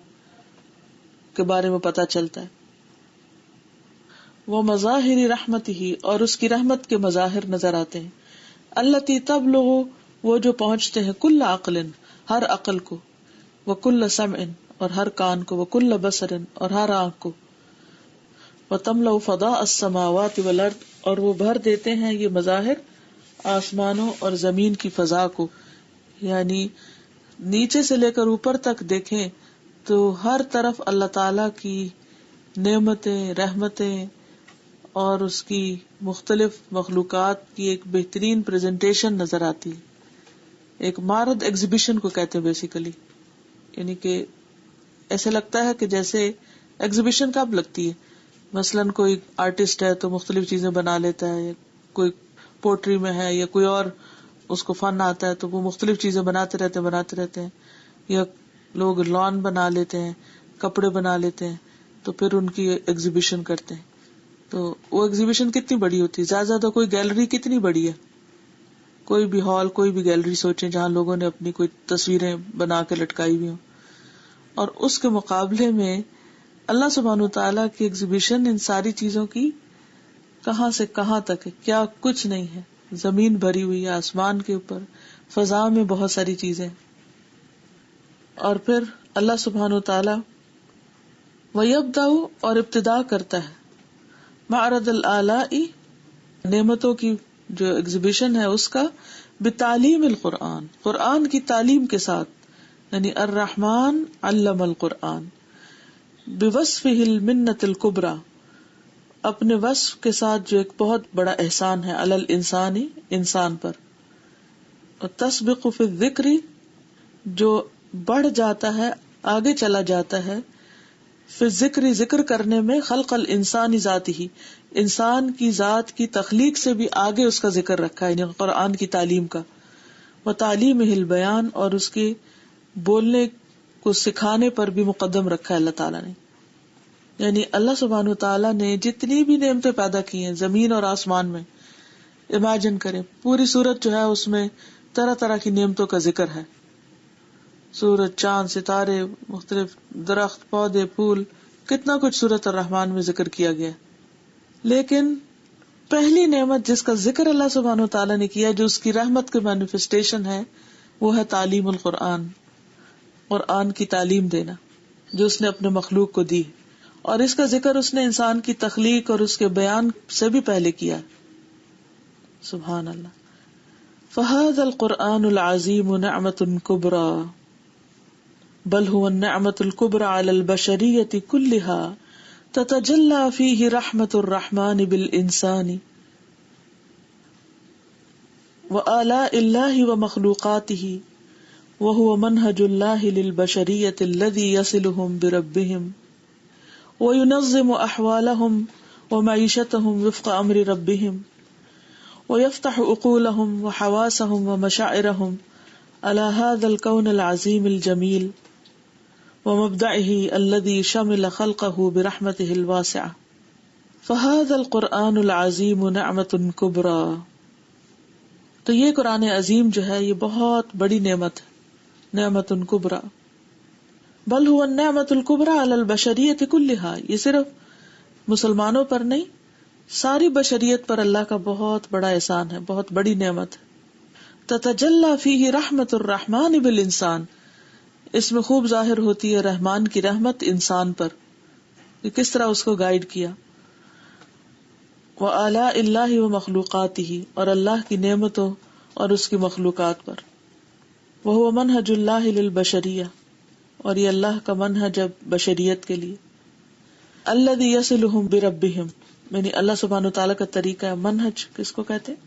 کے بارے میں پتہ چلتا ہے. وہ مظاہر رحمت ہی، اور اس کی رحمت کے مظاہر نظر آتے ہیں. التی تبلغ، وہ جو پہنچتے ہیں، کل عقل، ہر عقل کو. وہ کل سمع، اور ہر کان کو. وہ کل بصر، اور ہر آنکھ کو. وتملأ فضاء السماوات والارض، اور وہ بھر دیتے ہیں یہ مظاہر آسمانوں اور زمین کی فضا کو. یعنی نیچے سے لے کر اوپر تک دیکھیں تو ہر طرف اللہ تعالی کی نعمتیں، رحمتیں اور اس کی مختلف مخلوقات کی ایک بہترین پریزنٹیشن نظر آتی ہے. ایک معرض، ایگزیبیشن کو کہتے ہیں بیسیکلی. یعنی کہ ایسے لگتا ہے کہ جیسے ایگزیبیشن کب لگتی ہے، مثلاً کوئی آرٹسٹ ہے تو مختلف چیزیں بنا لیتا ہے، کوئی پوٹری میں ہے یا کوئی اور اس کو فن آتا ہے تو وہ مختلف چیزیں بناتے رہتے ہیں، یا لوگ لان بنا لیتے ہیں، کپڑے بنا لیتے ہیں، تو پھر ان کی ایگزیبیشن کرتے ہیں. تو وہ ایگزیبیشن کتنی بڑی ہوتی ہے، زیادہ زیادہ کوئی گیلری کتنی بڑی ہے، کوئی بھی ہال، کوئی بھی گیلری سوچیں جہاں لوگوں نے اپنی کوئی تصویریں بنا کے لٹکائی ہوئی ہوں. اور اس کے مقابلے میں اللہ سبحانہ وتعالیٰ کی ایگزیبیشن ان ساری چیزوں کی کہاں سے کہاں تک ہے، کیا کچھ نہیں ہے. زمین بھری ہوئی ہے، آسمان کے اوپر، فضا میں بہت ساری چیزیں. اور پھر اللہ سبحانہ وتعالیٰ وَيَبْدَأُ، اور ابتدا کرتا ہے، معرض الآلاء، نعمتوں کی جو ایگزیبیشن ہے اس کا، بتعلیم القرآن، قرآن کی تعلیم کے ساتھ. یعنی الرحمن علم القرآن، بوصفہ المنت الکبریٰ، اپنے وصف کے ساتھ جو ایک بہت بڑا احسان ہے، علی الانسان، انسان پر. اور تسبق فی الذکر، جو بڑھ جاتا ہے، آگے چلا جاتا ہے، فی الذکر، ذکر کرنے میں، خلق الانسان ذاتہ، انسان کی ذات کی تخلیق سے بھی آگے اس کا ذکر رکھا ہے، یعنی قرآن کی تعلیم کا. وتعلیمہ البیان، اور اس کے بولنے کو سکھانے پر بھی مقدم رکھا ہے اللہ تعالیٰ نے. یعنی اللہ سبحانہ وتعالیٰ نے جتنی بھی نعمتیں پیدا کی ہیں زمین اور آسمان میں، امیجن کریں پوری سورت جو ہے اس میں طرح طرح کی نعمتوں کا ذکر ہے. سورج، چاند، ستارے، مختلف درخت، پودے، پھول، کتنا کچھ سورۃ الرحمن میں ذکر کیا گیا. لیکن پہلی نعمت جس کا ذکر اللہ سبحانہ و تعالیٰ نے کیا، جو اس کی رحمت کی مینیفیسٹیشن ہے، وہ ہے تعلیم القرآن، قرآن کی تعلیم دینا جو اس نے اپنے مخلوق کو دی. اور اس کا ذکر اس نے انسان کی تخلیق اور اس کے بیان سے بھی پہلے کیا. سبحان اللہ. فَهَذَا الْقُرْآنُ الْعَظِيمُ نِعْمَةٌ كُبْرَى بل هو النعمة الكبرى على البشرية كلها تتجلى فيه رحمة الرحمن بالإنسان وآلاء الله ومخلوقاته وهو منهج الله للبشرية الذي يصلهم بربهم وينظم أحوالهم ومعيشتهم وفق أمر ربهم ويفتح عقولهم وحواسهم ومشاعرهم على هذا الكون العظيم الجميل ومبدعه الذي شمل خلقه برحمته الواسعة. فهذا القرآن العظيم نعمة كبرى. تو یہ قرآن عظیم جو ہے یہ بہت بڑی نعمت ہے، نعمت کبریٰ. بل هو النعمة الكبرى على البشریة كلها، یہ صرف مسلمانوں پر نہیں، ساری بشریت پر اللہ کا بہت بڑا احسان ہے، بہت بڑی نعمت ہے. تتجلی فیہ رحمت الرحمن بالانسان، اس میں خوب ظاہر ہوتی ہے رحمان کی رحمت انسان پر، کہ کس طرح اس کو گائیڈ کیا. وآلاء اللہ ومخلوقاتہ، اور اللہ کی نعمتوں اور اس کی مخلوقات پر. وہو منہج اللہ للبشریہ، اور یہ اللہ کا منہج ہے بشریت کے لیے. الذی یصلہم بربہم، یعنی اللہ سبحانہ وتعالیٰ کا طریقہ ہے. منہج کس کو کہتے ہیں؟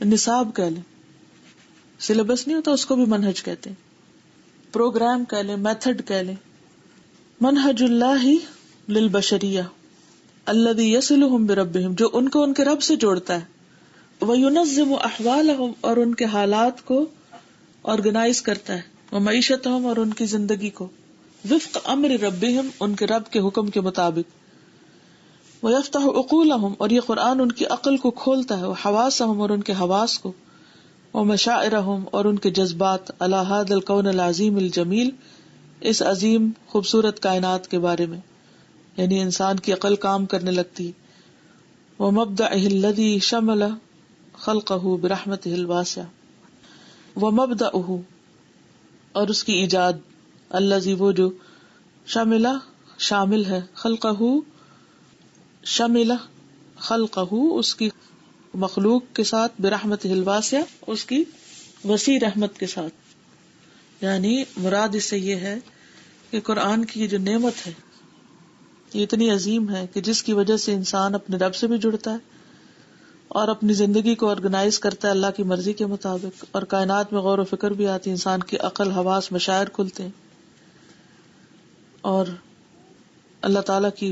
نصاب کہہ لیں، سلیبس نہیں ہوتا اس کو بھی منہج کہتے ہیں. پروگرام کہہ لیں، میتھڈ کہہ لیں. منہج اللہ للبشریہ الذی یصلہم بربہم، جو ان کو ان کے رب سے جوڑتا ہے. وینظم احوالہم، اور ان کے حالات کو آرگنائز کرتا ہے. ومعیشتہم، اور ان کی زندگی کو. وفق امر ربہم، ان کے رب کے حکم کے مطابق. ویفتح عقولہم، اور یہ قرآن ان کی عقل کو کھولتا ہے. وحواسہم، اور ان کے حواس کو. ومشاعرہم، اور ان کے جذبات. علی ھذا الکون العظیم الجمیل، اس عظیم خوبصورت کائنات کے بارے میں، یعنی انسان کی عقل کام کرنے لگتی. ومبدعہ الذی شمل خلقہ برحمتہ الواسعہ. ومبدعہ، اور اس کی ایجاد. الذی، وہ جو. شمل، شامل ہے. خلقہ، شمل خلقہ، اس کی مخلوق کے ساتھ. برحمتہ الواسعہ، اس کی وسیع رحمت کے ساتھ. یعنی مراد اس سے یہ ہے کہ قرآن کی جو نعمت ہے یہ اتنی عظیم ہے کہ جس کی وجہ سے انسان اپنے رب سے بھی جڑتا ہے اور اپنی زندگی کو آرگنائز کرتا ہے اللہ کی مرضی کے مطابق. اور کائنات میں غور و فکر بھی آتی ہے، انسان کی عقل، حواس، مشاعر کھلتے ہیں، اور اللہ تعالیٰ کی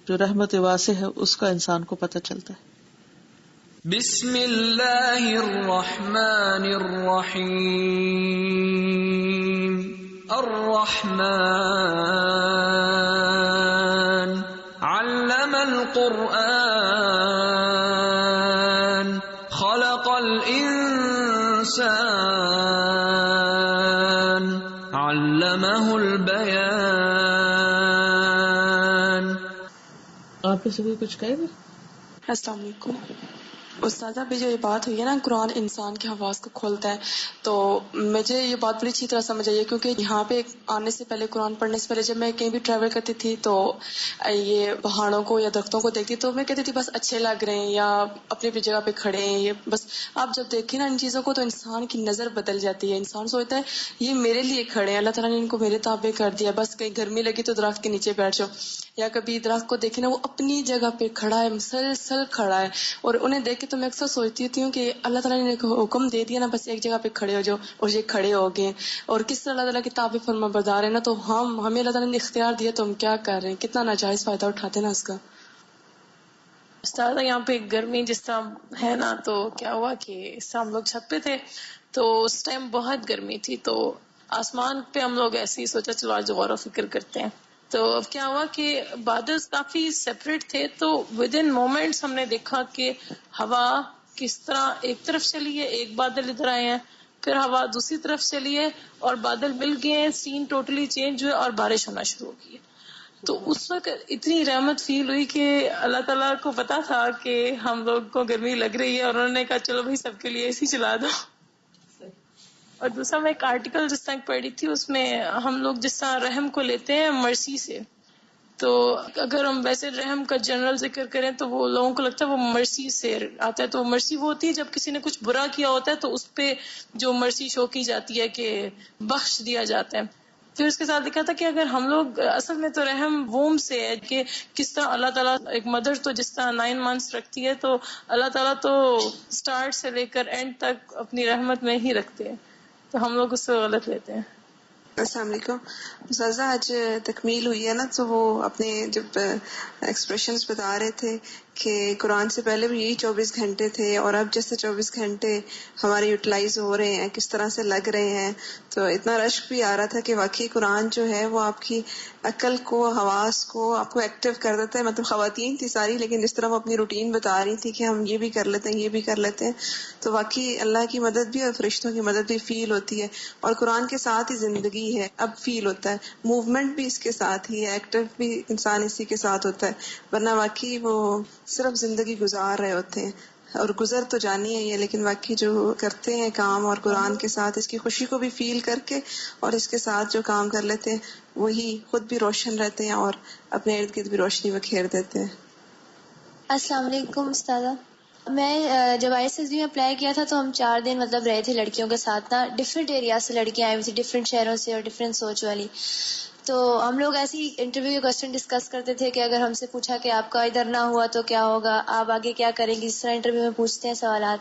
جو رحمت واسع ہے اس کا انسان کو پتہ چلتا ہے. بسم اللہ الرحمن الرحیم. الرحمن علم القرآن خلق الانسان علمہ البیان. آپ میں سے بھی کچھ کہے گا؟ السلام علیکم استاذہ. بھی جو یہ بات ہوئی ہے نا قرآن انسان کے حواس کو کھولتا ہے، تو مجھے یہ بات بڑی اچھی طرح سمجھ آئی ہے، کیونکہ یہاں پہ آنے سے پہلے، قرآن پڑھنے سے پہلے، جب میں کہیں بھی ٹریول کرتی تھی تو یہ پہاڑوں کو یا درختوں کو دیکھتی تو میں کہتی تھی بس اچھے لگ رہے ہیں یا اپنی اپنی جگہ پہ کھڑے ہیں. یہ بس آپ جب دیکھیں نا ان چیزوں کو تو انسان کی نظر بدل جاتی ہے. انسان سوچتا ہے یہ میرے لیے کھڑے ہیں، اللہ تعالیٰ نے ان کو میرے تابع کر دیا. بس کہیں گرمی لگی تو درخت کے نیچے بیٹھ جاؤ، یا کبھی درخت کو دیکھیں نا وہ اپنی جگہ پہ کھڑا ہے، مسلسل کھڑا ہے. اور انہیں دیکھ کے تو میں اکثر سوچتی ہوں کہ اللہ تعالیٰ نے حکم دے دیا نا بس ایک جگہ پہ کھڑے ہو جاؤ، اور یہ کھڑے ہو گئے. اور کس طرح اللہ تعالیٰ کی تابع فرما بردار ہے نا، تو ہمیں اللہ تعالیٰ نے اختیار دیا تو ہم کیا کر رہے ہیں، کتنا ناجائز فائدہ اٹھاتے نا اس کا. استاد یہاں پہ گرمی جس طرح ہے نا، تو کیا ہوا کہ اس طرح ہم لوگ چھت پہ تھے تو اس ٹائم بہت گرمی تھی، تو آسمان پہ ہم لوگ ایسے ہی سوچا چلو آج غور و فکر کرتے ہیں. تو اب کیا ہوا کہ بادل کافی سیپریٹ تھے، تو ود ان مومنٹس ہم نے دیکھا کہ ہوا کس طرح ایک طرف چلی ہے، ایک بادل ادھر آئے ہیں، پھر ہوا دوسری طرف چلی ہے اور بادل مل گئے ہیں, سین ٹوٹلی چینج ہوئے اور بارش ہونا شروع ہو گئی ہے. تو اس وقت اتنی رحمت فیل ہوئی کہ اللہ تعالیٰ کو پتا تھا کہ ہم لوگ کو گرمی لگ رہی ہے, اور انہوں نے کہا چلو بھائی سب کے لیے اے سی چلا دو. اور دوسرا میں ایک آرٹیکل جس طرح پڑھی تھی, اس میں ہم لوگ جس طرح رحم کو لیتے ہیں مرسی سے, تو اگر ہم ویسے رحم کا جنرل ذکر کریں تو وہ لوگوں کو لگتا ہے وہ مرسی سے آتا ہے. تو مرسی وہ ہوتی ہے جب کسی نے کچھ برا کیا ہوتا ہے تو اس پہ جو مرسی شو کی جاتی ہے کہ بخش دیا جاتا ہے. پھر اس کے ساتھ لکھا تھا کہ اگر ہم لوگ اصل میں تو رحم ووم سے ہے, کہ کس طرح اللہ تعالیٰ ایک مدر تو جس طرح 9 months رکھتی ہے, تو اللہ تعالیٰ تو سٹارٹ سے لے کر اینڈ تک اپنی رحمت میں ہی رکھتے ہیں, تو ہم لوگ اس سے غلط لیتے ہیں. السلام علیکم. استاذہ آج تکمیل ہوئی ہے نا, تو وہ اپنے جب ایکسپریشنز بتا رہے تھے کہ قرآن سے پہلے بھی یہی 24 گھنٹے تھے, اور اب جیسے 24 گھنٹے ہمارے یوٹیلائز ہو رہے ہیں, کس طرح سے لگ رہے ہیں, تو اتنا رشک بھی آ رہا تھا کہ واقعی قرآن جو ہے وہ آپ کی عقل کو, حواس کو آپ کو ایکٹیو کر دیتا ہے. مطلب خواتین تھی ساری, لیکن جس طرح وہ اپنی روٹین بتا رہی تھی کہ ہم یہ بھی کر لیتے ہیں, یہ بھی کر لیتے ہیں, تو واقعی اللہ کی مدد بھی اور فرشتوں کی مدد بھی فیل ہوتی ہے. اور قرآن کے ساتھ ہی زندگی ہے, اب فیل ہوتا ہے, موومنٹ بھی اس کے ساتھ ہی ہے, ایکٹیو بھی انسان اسی کے ساتھ ہوتا ہے, ورنہ واقعی وہ صرف زندگی گزار رہے ہوتے ہیں. اور گزر تو جانی ہے یہ, لیکن واقعی جو کرتے ہیں کام اور قرآن کے ساتھ اس کی خوشی کو بھی فیل کر کے اور اس کے ساتھ جو کام کر لیتے ہیں وہی خود بھی روشن رہتے ہیں اور اپنے ارد گرد بھی روشنی بکھیر دیتے ہیں. السلام علیکم استاذہ. میں جب ISSB میں اپلائی کیا تھا تو ہم 4 دن مطلب رہے تھے لڑکیوں کے ساتھ نا, ڈفرینٹ ایریاز سے لڑکیاں آئی ہوئی تھی, ڈفرینٹ شہروں سے اور ڈفرینٹ سوچ والی. تو ہم لوگ ایسی انٹرویو کے کوشچن ڈسکس کرتے تھے کہ اگر ہم سے پوچھا کہ آپ کا ادھر نہ ہوا تو کیا ہوگا, آپ آگے کیا کریں گی, اس طرح انٹرویو میں پوچھتے ہیں سوالات.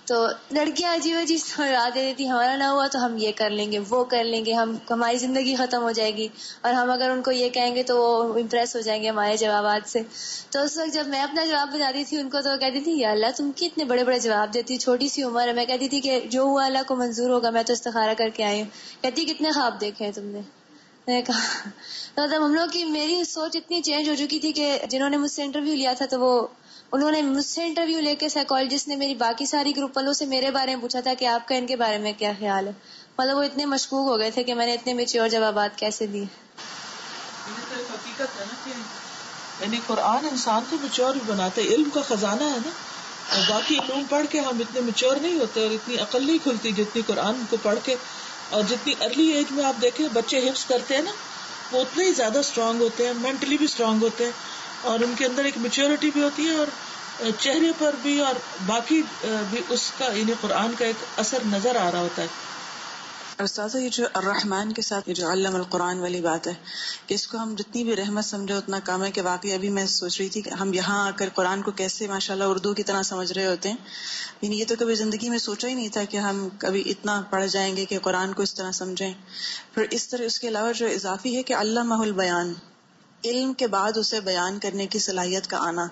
تو لڑکیاں عجیب عجیب سوالات دے دیتی, ہمارا نہ ہوا تو ہم یہ کر لیں گے, وہ کر لیں گے, ہماری زندگی ختم ہو جائے گی, اور ہم اگر ان کو یہ کہیں گے تو وہ امپریس ہو جائیں گے ہمارے جوابات سے. تو اس وقت جب میں اپنا جواب بتاتی تھی ان کو تو وہ کہتی تھی یا اللہ تم کی اتنے بڑے بڑے جواب دیتی, چھوٹی سی عمر ہے. میں کہتی تھی کہ جو ہوا اللہ کو منظور ہوگا, میں تو استخارہ کر کے آئی ہوں. کہتی کتنے خواب دیکھے ہیں تم نے. میں نے کہا مطلب ہم لوگ کی میری سوچ اتنی چینج ہو چکی تھی کہ جنہوں نے مجھ سے انٹرویو لیا تھا تو انہوں نے مجھ سے انٹرویو لے کے سائیکالوجسٹ نے میری باقی ساری گروپ والوں سے میرے بارے میں پوچھا تھا کہ آپ کا ان کے بارے میں کیا خیال ہے. مطلب وہ اتنے مشکوک ہو گئے تھے کہ میں نے اتنے میچور جوابات کیسے دیے. یہ تو ایک حقیقت ہے نا کہ یعنی قرآن انسان کو میچور بھی بناتا ہے, علم کا خزانہ ہے نا. اور باقی علوم پڑھ کے ہم اتنے میچور نہیں ہوتے اور اتنی عقل نہیں کھلتی جتنی قرآن کو پڑھ کے. اور جتنی ارلی ایج میں آپ دیکھیں بچے حفظ کرتے ہیں نا, وہ اتنے ہی زیادہ اسٹرانگ ہوتے ہیں, مینٹلی بھی اسٹرانگ ہوتے ہیں, اور ان کے اندر ایک میچورٹی بھی ہوتی ہے, اور چہرے پر بھی اور باقی بھی اس کا یعنی قرآن کا ایک اثر نظر آ رہا ہوتا ہے. استاذہ یہ جو الرحمن کے ساتھ یہ جو علم القرآن والی بات ہے کہ اس کو ہم جتنی بھی رحمت سمجھے اتنا کم ہے. کہ واقعی ابھی میں سوچ رہی تھی کہ ہم یہاں آ کر قرآن کو کیسے ماشاءاللہ اردو کی طرح سمجھ رہے ہوتے ہیں. یعنی یہ تو کبھی زندگی میں سوچا ہی نہیں تھا کہ ہم کبھی اتنا پڑھ جائیں گے کہ قرآن کو اس طرح سمجھیں. پھر اس طرح اس کے علاوہ جو اضافی ہے کہ علمہ البیان, علم کے بعد اسے بیان کرنے کی صلاحیت کا آنا.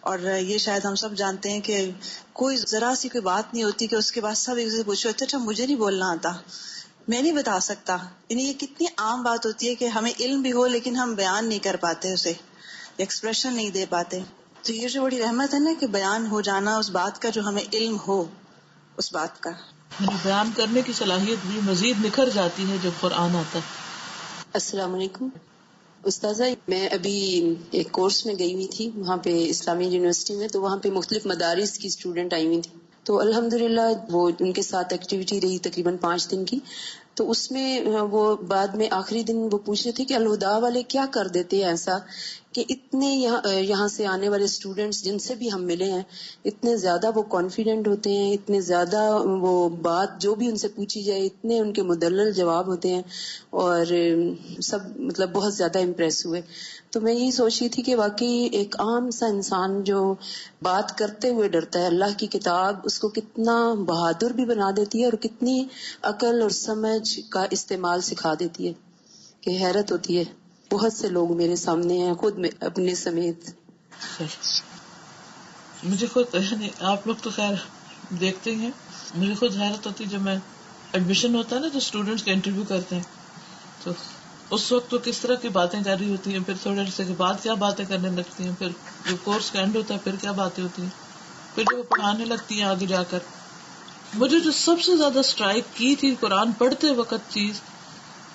اور یہ شاید ہم سب جانتے ہیں کہ کوئی ذرا سی کوئی بات نہیں ہوتی کہ اس کے بعد سب ایک سے پوچھو اچھا مجھے نہیں بولنا آتا, میں نہیں بتا سکتا. یعنی یہ کتنی عام بات ہوتی ہے کہ ہمیں علم بھی ہو لیکن ہم بیان نہیں کر پاتے, اسے ایکسپریشن نہیں دے پاتے. تو یہ جو بڑی رحمت ہے نا کہ بیان ہو جانا اس بات کا جو ہمیں علم ہو اس بات کا. بیان کرنے کی صلاحیت بھی مزید نکھر جاتی ہے جب قرآن آتا ہے. السلام علیکم استاذہ. میں ابھی ایک کورس میں گئی ہوئی تھی وہاں پہ اسلامی یونیورسٹی میں, تو وہاں پہ مختلف مدارس کی اسٹوڈنٹ آئی ہوئی تھی. تو الحمدللہ وہ ان کے ساتھ ایکٹیویٹی رہی تقریباً 5 دن کی. تو اس میں وہ بعد میں آخری دن وہ پوچھ رہے تھے کہ الہدا والے کیا کر دیتے ہیں ایسا کہ اتنے یہاں سے آنے والے اسٹوڈنٹس جن سے بھی ہم ملے ہیں اتنے زیادہ وہ کانفیڈنٹ ہوتے ہیں, اتنے زیادہ وہ بات جو بھی ان سے پوچھی جائے اتنے ان کے مدلل جواب ہوتے ہیں, اور سب مطلب بہت زیادہ امپریس ہوئے. تو میں یہی سوچ رہی تھی کہ واقعی ایک عام سا انسان جو بات کرتے ہوئے ڈرتا ہے, اللہ کی کتاب اس کو کتنا بہادر بھی بنا دیتی ہے اور کتنی عقل اور سمجھ کا استعمال سکھا دیتی ہے کہ حیرت ہوتی ہے. بہت سے لوگ میرے سامنے ہیں, خود میں اپنے سمیت. مجھے خود یعنی آپ لوگ تو خیر دیکھتے ہیں, مجھے خود حیرت ہوتی ہے جب میں ایڈمیشن ہوتا ہے نا, جو اسٹوڈینٹس کا انٹرویو کرتے ہیں تو اس وقت وہ کس طرح کی باتیں کر رہی ہوتی ہیں, پھر تھوڑے عرصے کے بعد کیا باتیں کرنے لگتی ہیں, پھر جو کورس کا اینڈ ہوتا ہے پھر کیا باتیں ہوتی ہیں, پھر جو پڑھانے لگتی ہیں آگے جا کر. مجھے جو سب سے زیادہ اسٹرائک کی تھی قرآن پڑھتے وقت چیز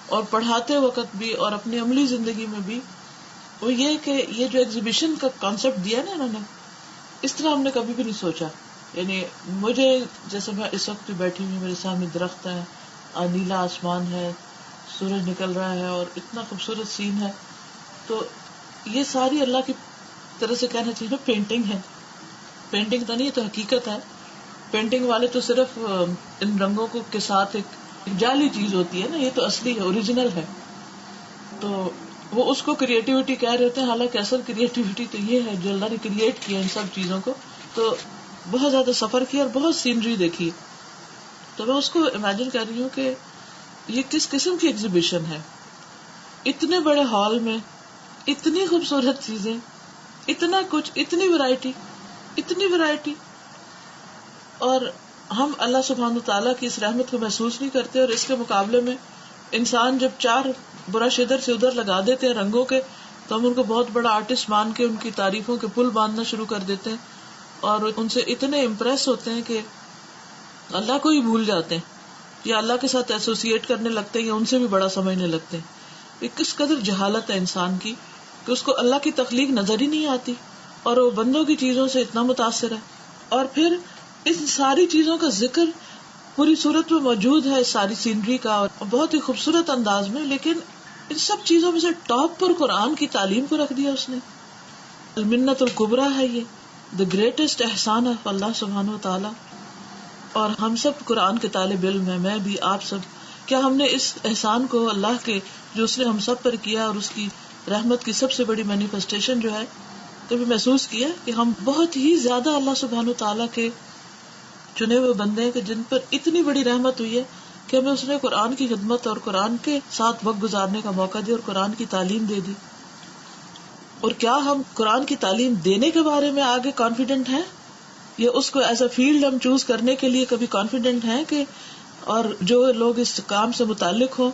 اور پڑھاتے وقت بھی اور اپنی عملی زندگی میں بھی، وہ یہ کہ یہ جو ایگزیبیشن کا کانسیپٹ دیا نا انہوں نے، اس طرح ہم نے کبھی بھی نہیں سوچا. یعنی مجھے جیسے میں اس وقت بیٹھی ہوئی، میرے سامنے درخت ہے، نیلا آسمان ہے، سورج نکل رہا ہے اور اتنا خوبصورت سین ہے، تو یہ ساری اللہ کی طرح سے کہنا چاہیے پینٹنگ ہے. پینٹنگ تو نہیں، تو حقیقت ہے. پینٹنگ والے تو صرف ان رنگوں کو کے ساتھ ایک جعلی چیز ہوتی ہے نا، یہ تو اصلی ہے، اوریجنل ہے. تو وہ اس کو کریٹیوٹی کہہ رہے ہوتے ہیں، حالانکہ اصل کریٹیوٹی تو یہ ہے جو اللہ نے کریٹ کیا ان سب چیزوں کو. تو بہت زیادہ سفر کیا اور بہت سینری دیکھی. تو میں اس کو امیجن کر رہی ہوں کہ یہ کس قسم کی ایگزیبیشن ہے. اتنے بڑے ہال میں اتنی خوبصورت چیزیں، اتنا کچھ، اتنی ورائٹی، اور ہم اللہ سبحانہ تعالیٰ کی اس رحمت کو محسوس نہیں کرتے. اور اس کے مقابلے میں انسان جب 4 برش ادھر سے ادھر لگا دیتے ہیں رنگوں کے، تو ہم ان کو بہت بڑا آرٹسٹ مان کے ان کی تعریفوں کے پل باندھنا شروع کر دیتے ہیں اور ان سے اتنے امپریس ہوتے ہیں کہ اللہ کو ہی بھول جاتے ہیں یا اللہ کے ساتھ ایسوسیٹ کرنے لگتے ہیں یا ان سے بھی بڑا سمجھنے لگتے ہیں. یہ کس قدر جہالت ہے انسان کی کہ اس کو اللہ کی تخلیق نظر ہی نہیں آتی اور وہ بندوں کی چیزوں سے اتنا متاثر ہے. اور پھر ان ساری چیزوں کا ذکر پوری صورت میں موجود ہے، ساری سینری کا، اور بہت ہی خوبصورت انداز میں. لیکن ان سب چیزوں میں سے ٹاپ پر قرآن کی تعلیم کو رکھ دیا اس نے. المنت الکبریٰ ہے یہ، دا گریٹسٹ احسان ہے اللہ سبحانہ و تعالی. اور ہم سب قرآن کے طالب علم ہیں، میں بھی، آپ سب. کیا ہم نے اس احسان کو اللہ کے جو اس نے ہم سب پر کیا اور اس کی رحمت کی سب سے بڑی مینیفیسٹیشن جو ہے کبھی محسوس کیا کہ ہم بہت ہی زیادہ اللہ سبحانہ و تعالیٰ کے چنے ہوئے بندے ہیں کہ جن پر اتنی بڑی رحمت ہوئی ہے کہ ہمیں اس نے قرآن کی خدمت اور قرآن کے ساتھ وقت گزارنے کا موقع دیا اور قرآن کی تعلیم دے دی. اور کیا ہم قرآن کی تعلیم دینے کے بارے میں آگے کانفیڈنٹ ہیں یا اس کو ایز اے فیلڈ ہم چوز کرنے کے لیے کبھی کانفیڈنٹ ہیں کہ، اور جو لوگ اس کام سے متعلق ہوں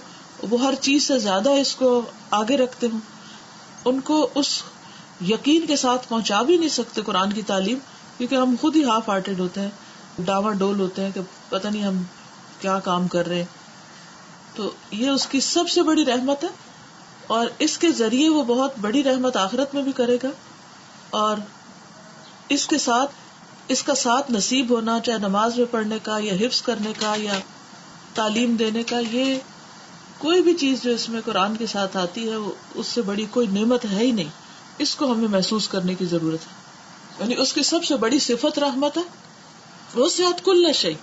وہ ہر چیز سے زیادہ اس کو آگے رکھتے ہوں، ان کو اس یقین کے ساتھ پہنچا بھی نہیں سکتے قرآن کی تعلیم، کیونکہ ہم خود ہی ہاف ہارٹیڈ ہوتے ہیں، ڈاواں ڈول ہوتے ہیں کہ پتہ نہیں ہم کیا کام کر رہے ہیں. تو یہ اس کی سب سے بڑی رحمت ہے اور اس کے ذریعے وہ بہت بڑی رحمت آخرت میں بھی کرے گا. اور اس کے ساتھ اس کا ساتھ نصیب ہونا، چاہے نماز میں پڑھنے کا یا حفظ کرنے کا یا تعلیم دینے کا، یہ کوئی بھی چیز جو اس میں قرآن کے ساتھ آتی ہے وہ اس سے بڑی کوئی نعمت ہے ہی نہیں. اس کو ہمیں محسوس کرنے کی ضرورت ہے. یعنی اس کی سب سے بڑی صفت رحمت ہے. وہ صفت کل شیء،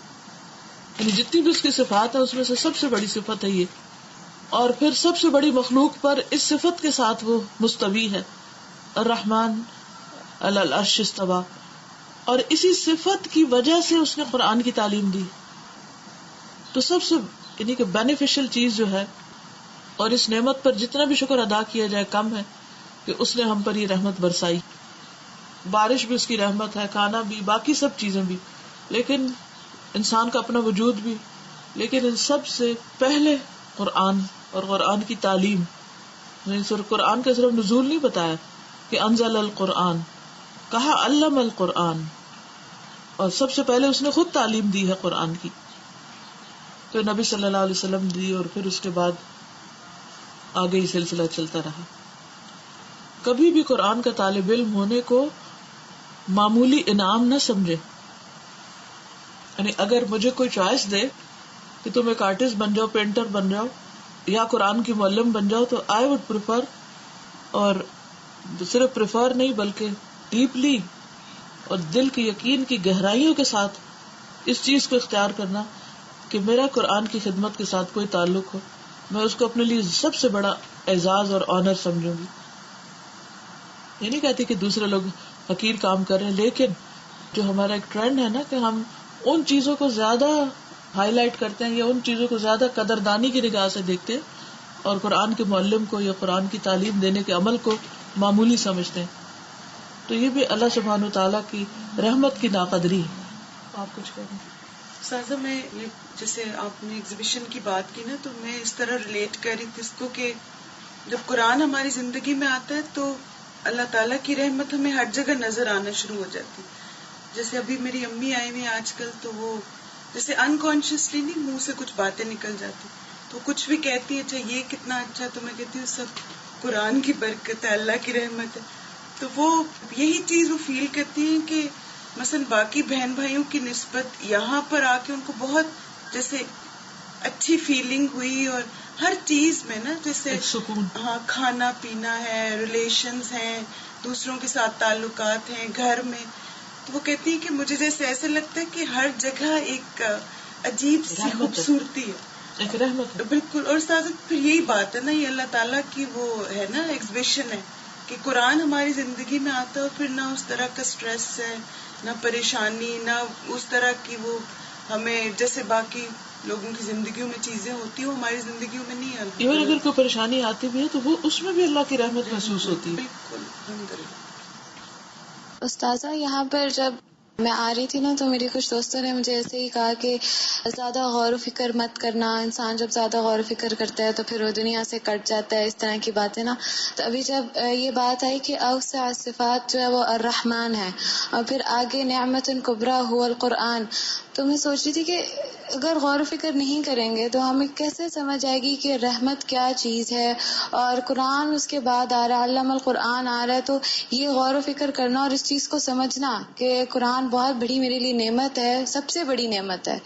یعنی جتنی بھی اس کی صفات ہے اس میں سے سب سے بڑی صفت ہے یہ. اور پھر سب سے بڑی مخلوق پر اس صفت کے ساتھ وہ مستوی ہے، الرحمن علی العرش استویٰ. اور اسی صفت کی وجہ سے اس نے قرآن کی تعلیم دی. تو سب سے یعنی کہ بینیفیشل چیز جو ہے، اور اس نعمت پر جتنا بھی شکر ادا کیا جائے کم ہے کہ اس نے ہم پر یہ رحمت برسائی. بارش بھی اس کی رحمت ہے، کھانا بھی، باقی سب چیزیں بھی، لیکن انسان کا اپنا وجود بھی. لیکن ان سب سے پہلے قرآن اور قرآن کی تعلیم. صرف قرآن کا صرف نزول نہیں بتایا کہ انزل القرآن، کہا علم القرآن، اور سب سے پہلے اس نے خود تعلیم دی ہے قرآن کی، تو نبی صلی اللہ علیہ وسلم دی، اور پھر اس کے بعد آگے یہ سلسلہ چلتا رہا. کبھی بھی قرآن کا طالب علم ہونے کو معمولی انعام نہ سمجھے. یعنی اگر مجھے کوئی چوائس دے کہ تم ایک آرٹسٹ بن جاؤ، پینٹر بن جاؤ یا قرآن کی معلم بن جاؤ، تو آئی وڈ پریفر، اور صرف پریفر نہیں بلکہ ڈیپلی اور دل کے یقین کی گہرائیوں کے ساتھ اس چیز کو اختیار کرنا کہ میرا قرآن کی خدمت کے ساتھ کوئی تعلق ہو. میں اس کو اپنے لیے سب سے بڑا اعزاز اور آنر سمجھوں گی. یہ نہیں کہتی کہ دوسرے لوگ حقیر کام کر رہے ہیں، لیکن جو ہمارا ایک ٹرینڈ ہے نا کہ ہم ان چیزوں کو زیادہ ہائی لائٹ کرتے ہیں یا ان چیزوں کو زیادہ قدردانی کی نگاہ سے دیکھتے ہیں اور قرآن کے معلم کو یا قرآن کی تعلیم دینے کے عمل کو معمولی سمجھتے ہیں. تو یہ بھی اللہ سبحانہ و تعالیٰ کی رحمت کی ناقدری ہے. آپ کچھ کہیں؟ سازا میں جیسے آپ نے ایگزیبیشن کی بات کی نا، تو میں اس طرح ریلیٹ کر رہی تھی اس کو کہ جب قرآن ہماری زندگی میں آتا ہے تو اللہ تعالیٰ کی رحمت ہمیں ہر جگہ نظر آنا شروع ہو جاتی. جیسے ابھی میری امی آئی ہوئی آج کل، تو وہ جیسے انکانشیسلی نہیں منہ سے کچھ باتیں نکل جاتی، تو کچھ بھی کہتی ہے اچھا یہ کتنا اچھا، تو میں کہتی ہوں سب قرآن کی برکت ہے، اللہ کی رحمت ہے. تو وہ یہی چیز وہ فیل کرتی ہیں کہ مثلا باقی بہن بھائیوں کی نسبت یہاں پر آ کے ان کو بہت جیسے اچھی فیلنگ ہوئی، اور ہر چیز میں نا جیسے سکون، ہاں کھانا پینا ہے، ریلیشنز ہیں، دوسروں کے ساتھ تعلقات ہیں گھر میں. تو وہ کہتی ہے کہ مجھے جیسے ایسے لگتا ہے کہ ہر جگہ ایک عجیب سی خوبصورتی ہے، ایک رحمت ہے. بالکل. اور ساتھ پھر یہی بات ہے نا، یہ اللہ تعالیٰ کی وہ ہے نا ایگزیبیشن ہے کہ قرآن ہماری زندگی میں آتا ہے، اور پھر نہ اس طرح کا سٹریس ہے، نہ پریشانی، نہ اس طرح کی وہ ہمیں جیسے باقی لوگوں کی زندگیوں میں چیزیں ہوتی ہیں وہ ہماری زندگیوں میں نہیں آتی. ایون اگر کوئی پریشانی آتی بھی ہے تو وہ اس میں بھی اللہ کی رحمت محسوس ہوتی ہے. بالکل الحمدللہ. استاذہ یہاں پر جب میں آ رہی تھی نا تو میری کچھ دوستوں نے مجھے ایسے ہی کہا کہ زیادہ غور و فکر مت کرنا، انسان جب زیادہ غور و فکر کرتا ہے تو پھر وہ دنیا سے کٹ جاتا ہے، اس طرح کی باتیں نا. تو ابھی جب یہ بات آئی کہ اوسع صفات جو ہے وہ الرحمن ہے، اور پھر آگے نعمت کبریٰ هو القرآن، تو میں سوچ رہی تھی کہ اگر غور و فکر نہیں کریں گے تو ہمیں کیسے سمجھ آئے گی کہ رحمت کیا چیز ہے، اور قرآن اس کے بعد آ رہا ہے، علم القرآن آ رہا ہے. تو یہ غور و فکر کرنا اور اس چیز کو سمجھنا کہ قرآن بہت بڑی میرے لیے نعمت ہے، سب سے بڑی نعمت ہے،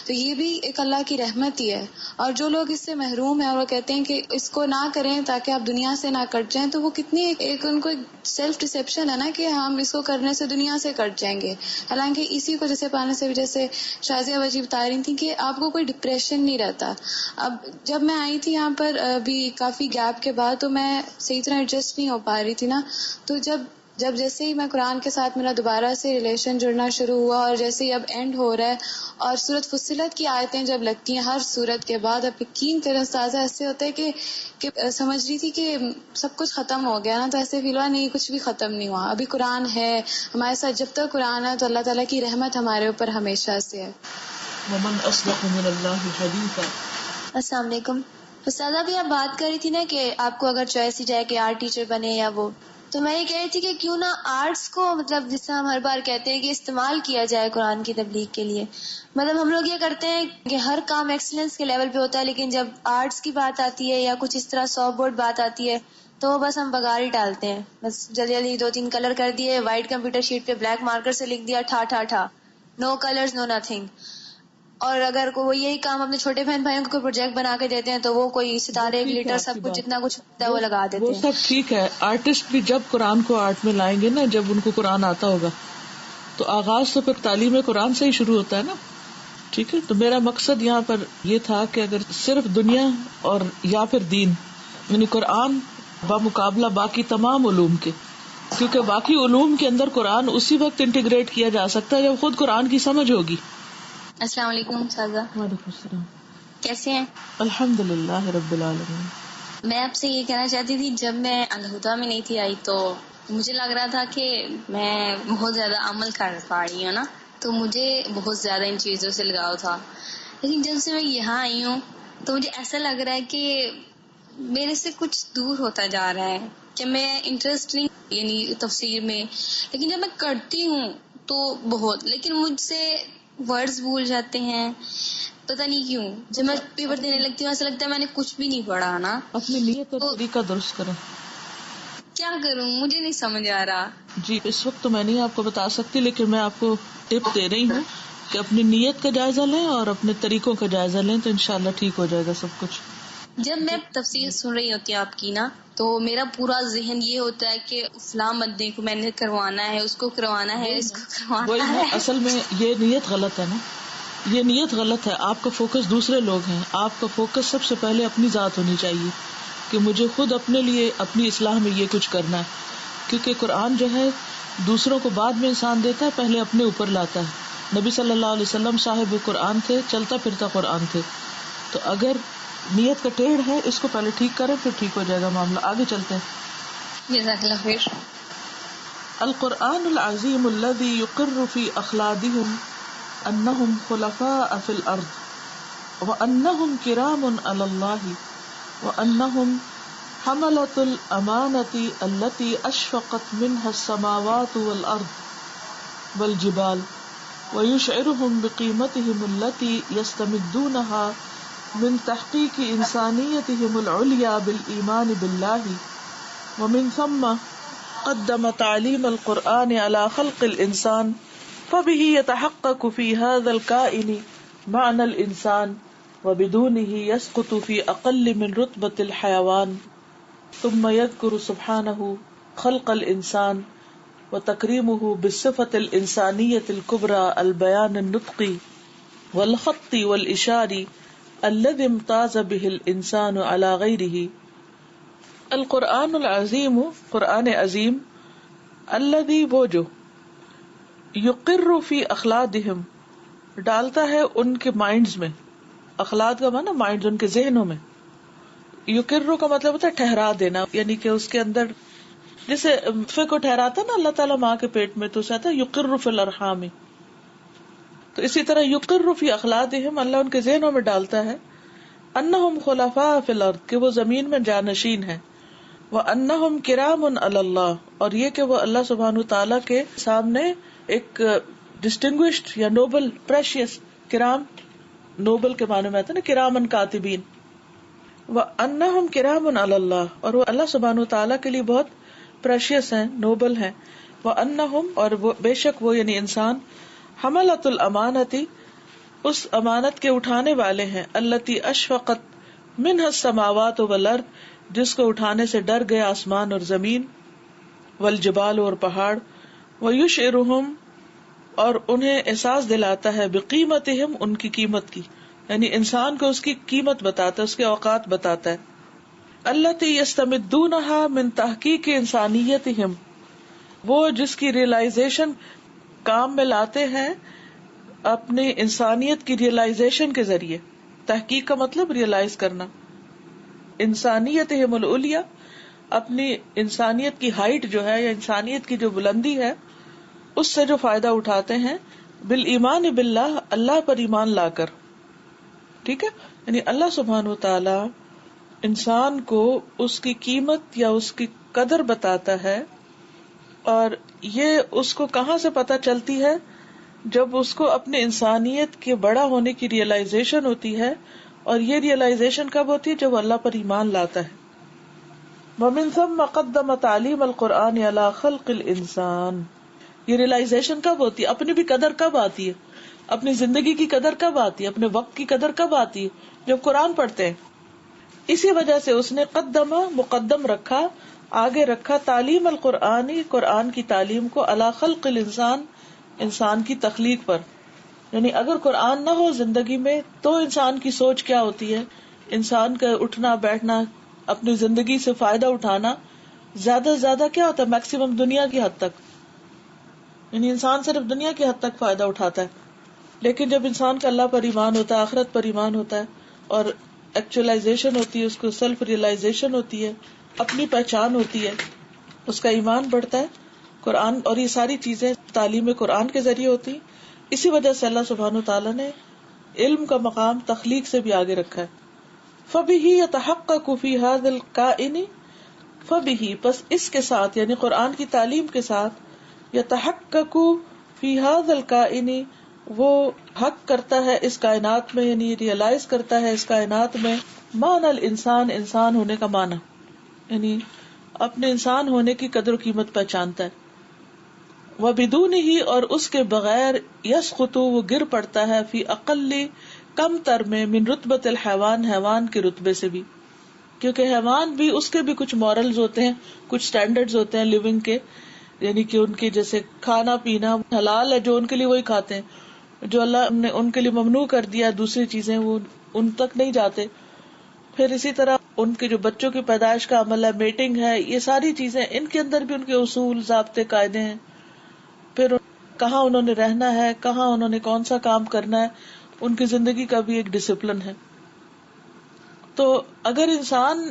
تو یہ بھی ایک اللہ کی رحمت ہی ہے. اور جو لوگ اس سے محروم ہیں اور وہ کہتے ہیں کہ اس کو نہ کریں تاکہ آپ دنیا سے نہ کٹ جائیں، تو وہ کتنی ایک ان کو سیلف ڈسیپشن ہے نا کہ ہم اس کو کرنے سے دنیا سے کٹ جائیں گے. حالانکہ اسی کو جیسے پانے سے بھی جیسے شازیہ باجی بتا رہی تھی کہ آپ کو کوئی ڈپریشن نہیں رہتا. اب جب میں آئی تھی یہاں پر ابھی کافی گیپ کے بعد تو میں صحیح طرح ایڈجسٹ نہیں ہو پا رہی تھی نا، تو جب جیسے ہی میں قرآن کے ساتھ میرا دوبارہ سے ریلیشن جڑنا شروع ہوا، اور جیسے ہی اب اینڈ ہو رہا ہے اور سورۃ فصلت کی آیتیں جب لگتی ہیں ہر سورت کے بعد، اب یقین کریں استاذہ ایسے ہوتا ہے کہ سمجھ رہی تھی کہ سب کچھ ختم ہو گیا نا، تو ایسے فیل ہوا نہیں کچھ بھی ختم نہیں ہوا، ابھی قرآن ہے ہمارے ساتھ. جب تک قرآن ہے تو اللہ تعالیٰ کی رحمت ہمارے اوپر ہمیشہ سے ہے. ومن اصدق من اللہ حدیثا. السلام علیکم. استاذہ بھی آپ بات کر رہی تھی نا کہ آپ کو اگر چوائس ہی جائے کہ آرٹ ٹیچر بنے یا وہ، تو میں یہ کہہ رہی تھی کہ کیوں نہ آرٹس کو مطلب جس سے ہم ہر بار کہتے ہیں کہ استعمال کیا جائے قرآن کی تبلیغ کے لیے. مطلب ہم لوگ یہ کرتے ہیں کہ ہر کام ایکسلنس کے لیول پہ ہوتا ہے، لیکن جب آرٹس کی بات آتی ہے یا کچھ اس طرح سافٹ بورڈ بات آتی ہے تو بس ہم بگار ہی ڈالتے ہیں. بس جلدی جلدی 2-3 کلر کر دیے، وائٹ کمپیوٹر شیٹ پہ بلیک مارکر سے لکھ دیا ٹھا ٹھا ٹھا، نو کلرز نو نتھنگ. اور اگر کوئی یہی کام اپنے چھوٹے بہن بھائیوں کو کوئی پروجیکٹ بنا کے دیتے ہیں تو وہ کوئی ستارے گلیٹر سب کچھ جتنا کچھ ہوتا ہے وہ لگا دیتے وہ ہیں. سب ٹھیک ہے، آرٹسٹ بھی جب قرآن کو آرٹ میں لائیں گے نا، جب ان کو قرآن آتا ہوگا تو آغاز تو پھر تعلیم قرآن سے ہی شروع ہوتا ہے نا. ٹھیک ہے، تو میرا مقصد یہاں پر یہ تھا کہ اگر صرف دنیا اور یا پھر دین، یعنی قرآن بمقابلہ باقی تمام علوم کے، کیونکہ باقی علوم کے اندر قرآن اسی وقت انٹیگریٹ کیا جا سکتا ہے جب خود قرآن کی سمجھ ہوگی. السلام علیکم سازا. وعلیکم السلام. کیسے ہیں؟ الحمدللہ رب العالمین. میں آپ سے یہ کہنا چاہتی تھی، جب میں الہدا میں نہیں تھی آئی تو مجھے لگ رہا تھا کہ میں بہت زیادہ عمل کر پا رہی ہوں نا، تو مجھے بہت زیادہ ان چیزوں سے لگاؤ تھا. لیکن جب سے میں یہاں آئی ہوں تو مجھے ایسا لگ رہا ہے کہ میرے سے کچھ دور ہوتا جا رہا ہے، کہ میں انٹرسٹ نہیں یعنی تفسیر میں، لیکن جب میں کرتی ہوں تو بہت، لیکن مجھ سے ورڈز بھول جاتے ہیں، پتہ نہیں کیوں. جب میں پیپر دینے لگتی ہوں ایسا لگتا ہے میں نے کچھ بھی نہیں پڑھا نا. اپنی نیت اور طریقہ درست کریں. کیا کروں مجھے نہیں سمجھ آ رہا. جی اس وقت تو میں نہیں آپ کو بتا سکتی، لیکن میں آپ کو ٹپ دے رہی ہوں کہ اپنی نیت کا جائزہ لیں اور اپنے طریقوں کا جائزہ لیں تو انشاءاللہ ٹھیک ہو جائے گا سب کچھ. جب میں تفسیر سن رہی ہوتی ہوں آپ کی نا، تو میرا پورا ذہن یہ ہوتا ہے کہ فلاں بندے کو میں نے کروانا ہے، اس کو کروانا ہے، اس کو کروانا ہے. اصل میں یہ نیت غلط ہے نا، یہ نیت غلط ہے. آپ کا فوکس دوسرے لوگ ہیں، آپ کا فوکس سب سے پہلے اپنی ذات ہونی چاہیے کہ مجھے خود اپنے لیے اپنی اصلاح میں یہ کچھ کرنا ہے. کیونکہ قرآن جو ہے دوسروں کو بعد میں انسان دیتا ہے، پہلے اپنے اوپر لاتا ہے. نبی صلی اللہ علیہ وسلم صاحب قرآن تھے، چلتا پھرتا قرآن تھے. تو اگر نیت کا ٹیڑھ ہے اس کو پہلے ٹھیک کریں پھر ٹھیک ہو جائے گا معاملہ. آگے چلتے ہیں. جزاک اللہ خیر. القرآن العظیم الذي يقر في اخلادهم انهم خلفاء في الارض وانهم کرام علی اللہ وانهم حملة الامانة التي اشفقت منها السماوات والارض والجبال ويشعرهم بقيمتهم التي يستمدونها من تحقيق إنسانيتهم العليا بالإيمان بالله، ومن ثم قدم تعليم القرآن على خلق الإنسان، فبه يتحقق في هذا الكائن معنى الإنسان، وبدونه يسقط في أقل من رتبة الحيوان. ثم يذكر سبحانه خلق الإنسان وتكريمه بالصفة الإنسانية الكبرى البيان النطقي والخطي والإشاري الذي امتاز به الإنسان على غيره. القرآن العظیم، قرآن عظیم، الذی وہ جو، یقر فی اخلادہم ڈالتا ہے ان کے مائنڈز میں، اخلاد کا معنی مائنڈز، ان کے ذہنوں میں. یقر کا مطلب ہوتا ہے ٹھہرا دینا، یعنی کہ اس کے اندر جیسے نطفے کو ٹھہراتا نا اللہ تعالیٰ ماں کے پیٹ میں، تو اسے آتا ہے یقر فی الارحام. تو اسی طرح یقر فی اخلادہم، اللہ ان کے ذہنوں میں ڈالتا ہے انہم خلفاء فی الارض، کہ وہ زمین میں جانشین ہیں، وانہم کرام علی اللہ، اور یہ کہ وہ اللہ سبحانہ تعالیٰ کے سامنے ایک ڈسٹنگوشڈ یا نوبل، پریشیس، کرام نوبل کے معنی میں آتا ہے نا، کرامن کاتبین. وانہم کرام علی اللہ، اور وہ اللہ سبحانہ تعالیٰ کے لیے بہت پریشیس ہیں، نوبل ہیں. وانہم، اور وہ بے شک وہ یعنی انسان، حملۃ الامانتی، اس امانت کے اٹھانے والے ہیں، التی اشفقت منها السماوات والارض، جس کو اٹھانے سے ڈر گئے آسمان اور زمین، والجبال، اور پہاڑ، ویشعرہم، اور انہیں احساس دلاتا ہے بقیمتہم، ان کی قیمت کی، یعنی انسان کو اس کی قیمت بتاتا ہے، اس کے اوقات بتاتا ہے. التی یستمدونہا من تحقیق انسانیتہم، وہ جس کی ریئلائزیشن کام میں لاتے ہیں اپنی انسانیت کی ریئلائزیشن کے ذریعے. تحقیق کا مطلب ریئلائز کرنا. انسانیتہم العلیٰ، اپنی انسانیت کی ہائٹ جو ہے یا انسانیت کی جو بلندی ہے اس سے جو فائدہ اٹھاتے ہیں، بالایمان باللہ، اللہ پر ایمان لا کر. ٹھیک ہے، یعنی اللہ سبحانہ وتعالی انسان کو اس کی قیمت یا اس کی قدر بتاتا ہے، اور یہ اس کو کہاں سے پتہ چلتی ہے؟ جب اس کو اپنے انسانیت کے بڑا ہونے کی ریئلائزیشن ہوتی ہے. اور یہ ریئلائزیشن کب ہوتی ہے؟ جب اللہ پر ایمان لاتا ہے. ومن ثم قدم تعلیم القرآن علی خلق الانسان، یہ ریئلائزیشن کب ہوتی ہے؟ اپنی بھی قدر کب آتی ہے؟ اپنی زندگی کی قدر کب آتی ہے؟ اپنے وقت کی قدر کب آتی ہے؟ جب قرآن پڑھتے ہیں. اسی وجہ سے اس نے مقدم رکھا، آگے رکھا تعلیم القرآنی، قرآن کی تعلیم کو، علی خلق الانسان، انسان کی تخلیق پر. یعنی اگر قرآن نہ ہو زندگی میں تو انسان کی سوچ کیا ہوتی ہے؟ انسان کا اٹھنا بیٹھنا، اپنی زندگی سے فائدہ اٹھانا زیادہ سے زیادہ کیا ہوتا ہے؟ میکسیمم دنیا کی حد تک، یعنی انسان صرف دنیا کی حد تک فائدہ اٹھاتا ہے. لیکن جب انسان کا اللہ پر ایمان ہوتا ہے، آخرت پر ایمان ہوتا ہے، اور ایکچولائزیشن ہوتی ہے، اس کو سیلف ریئلائزیشن ہوتی ہے، اپنی پہچان ہوتی ہے، اس کا ایمان بڑھتا ہے. قرآن اور یہ ساری چیزیں تعلیم قرآن کے ذریعے ہوتی ہیں. اسی وجہ سے اللہ سبحانہ تعالیٰ نے علم کا مقام تخلیق سے بھی آگے رکھا ہے. فَبِهِ يَتَحَقَّقُ فِي هَذَا الْكَائِنِ، فَبِهِ، پس اس کے ساتھ یعنی قرآن کی تعلیم کے ساتھ، يَتَحَقَّقُ فِي هَذَا الْكَائِنِ، وہ حق کرتا ہے اس کائنات میں، یعنی ریئلائز کرتا ہے اس کائنات میں، معنی الانسان، انسان ہونے کا معنی، یعنی اپنے انسان ہونے کی قدر و قیمت پہچانتا ہے. وَبِدُونِهِ، اور اس کے بغیر، يَسْقُطُ، وہ گر پڑتا ہے، فی اقل، کم تر میں، من رتبت الحیوان، حیوان کے رتبے سے بھی، کیونکہ حیوان بھی اس کے بھی کچھ مورلز ہوتے ہیں، کچھ سٹینڈرڈز ہوتے ہیں لیونگ کے، یعنی کہ ان کے جیسے کھانا پینا حلال ہے جو ان کے لیے وہی کھاتے ہیں، جو اللہ نے ان کے لیے ممنوع کر دیا دوسری چیزیں وہ ان تک نہیں جاتے. پھر اسی طرح ان کے جو بچوں کی پیدائش کا عمل ہے، میٹنگ ہے، یہ ساری چیزیں ان کے اندر بھی ان کے اصول، ضابطے، قاعدے ہیں. پھر کہاں انہوں نے رہنا ہے، کہاں انہوں نے کون سا کام کرنا ہے، ان کی زندگی کا بھی ایک ڈسپلن ہے. تو اگر انسان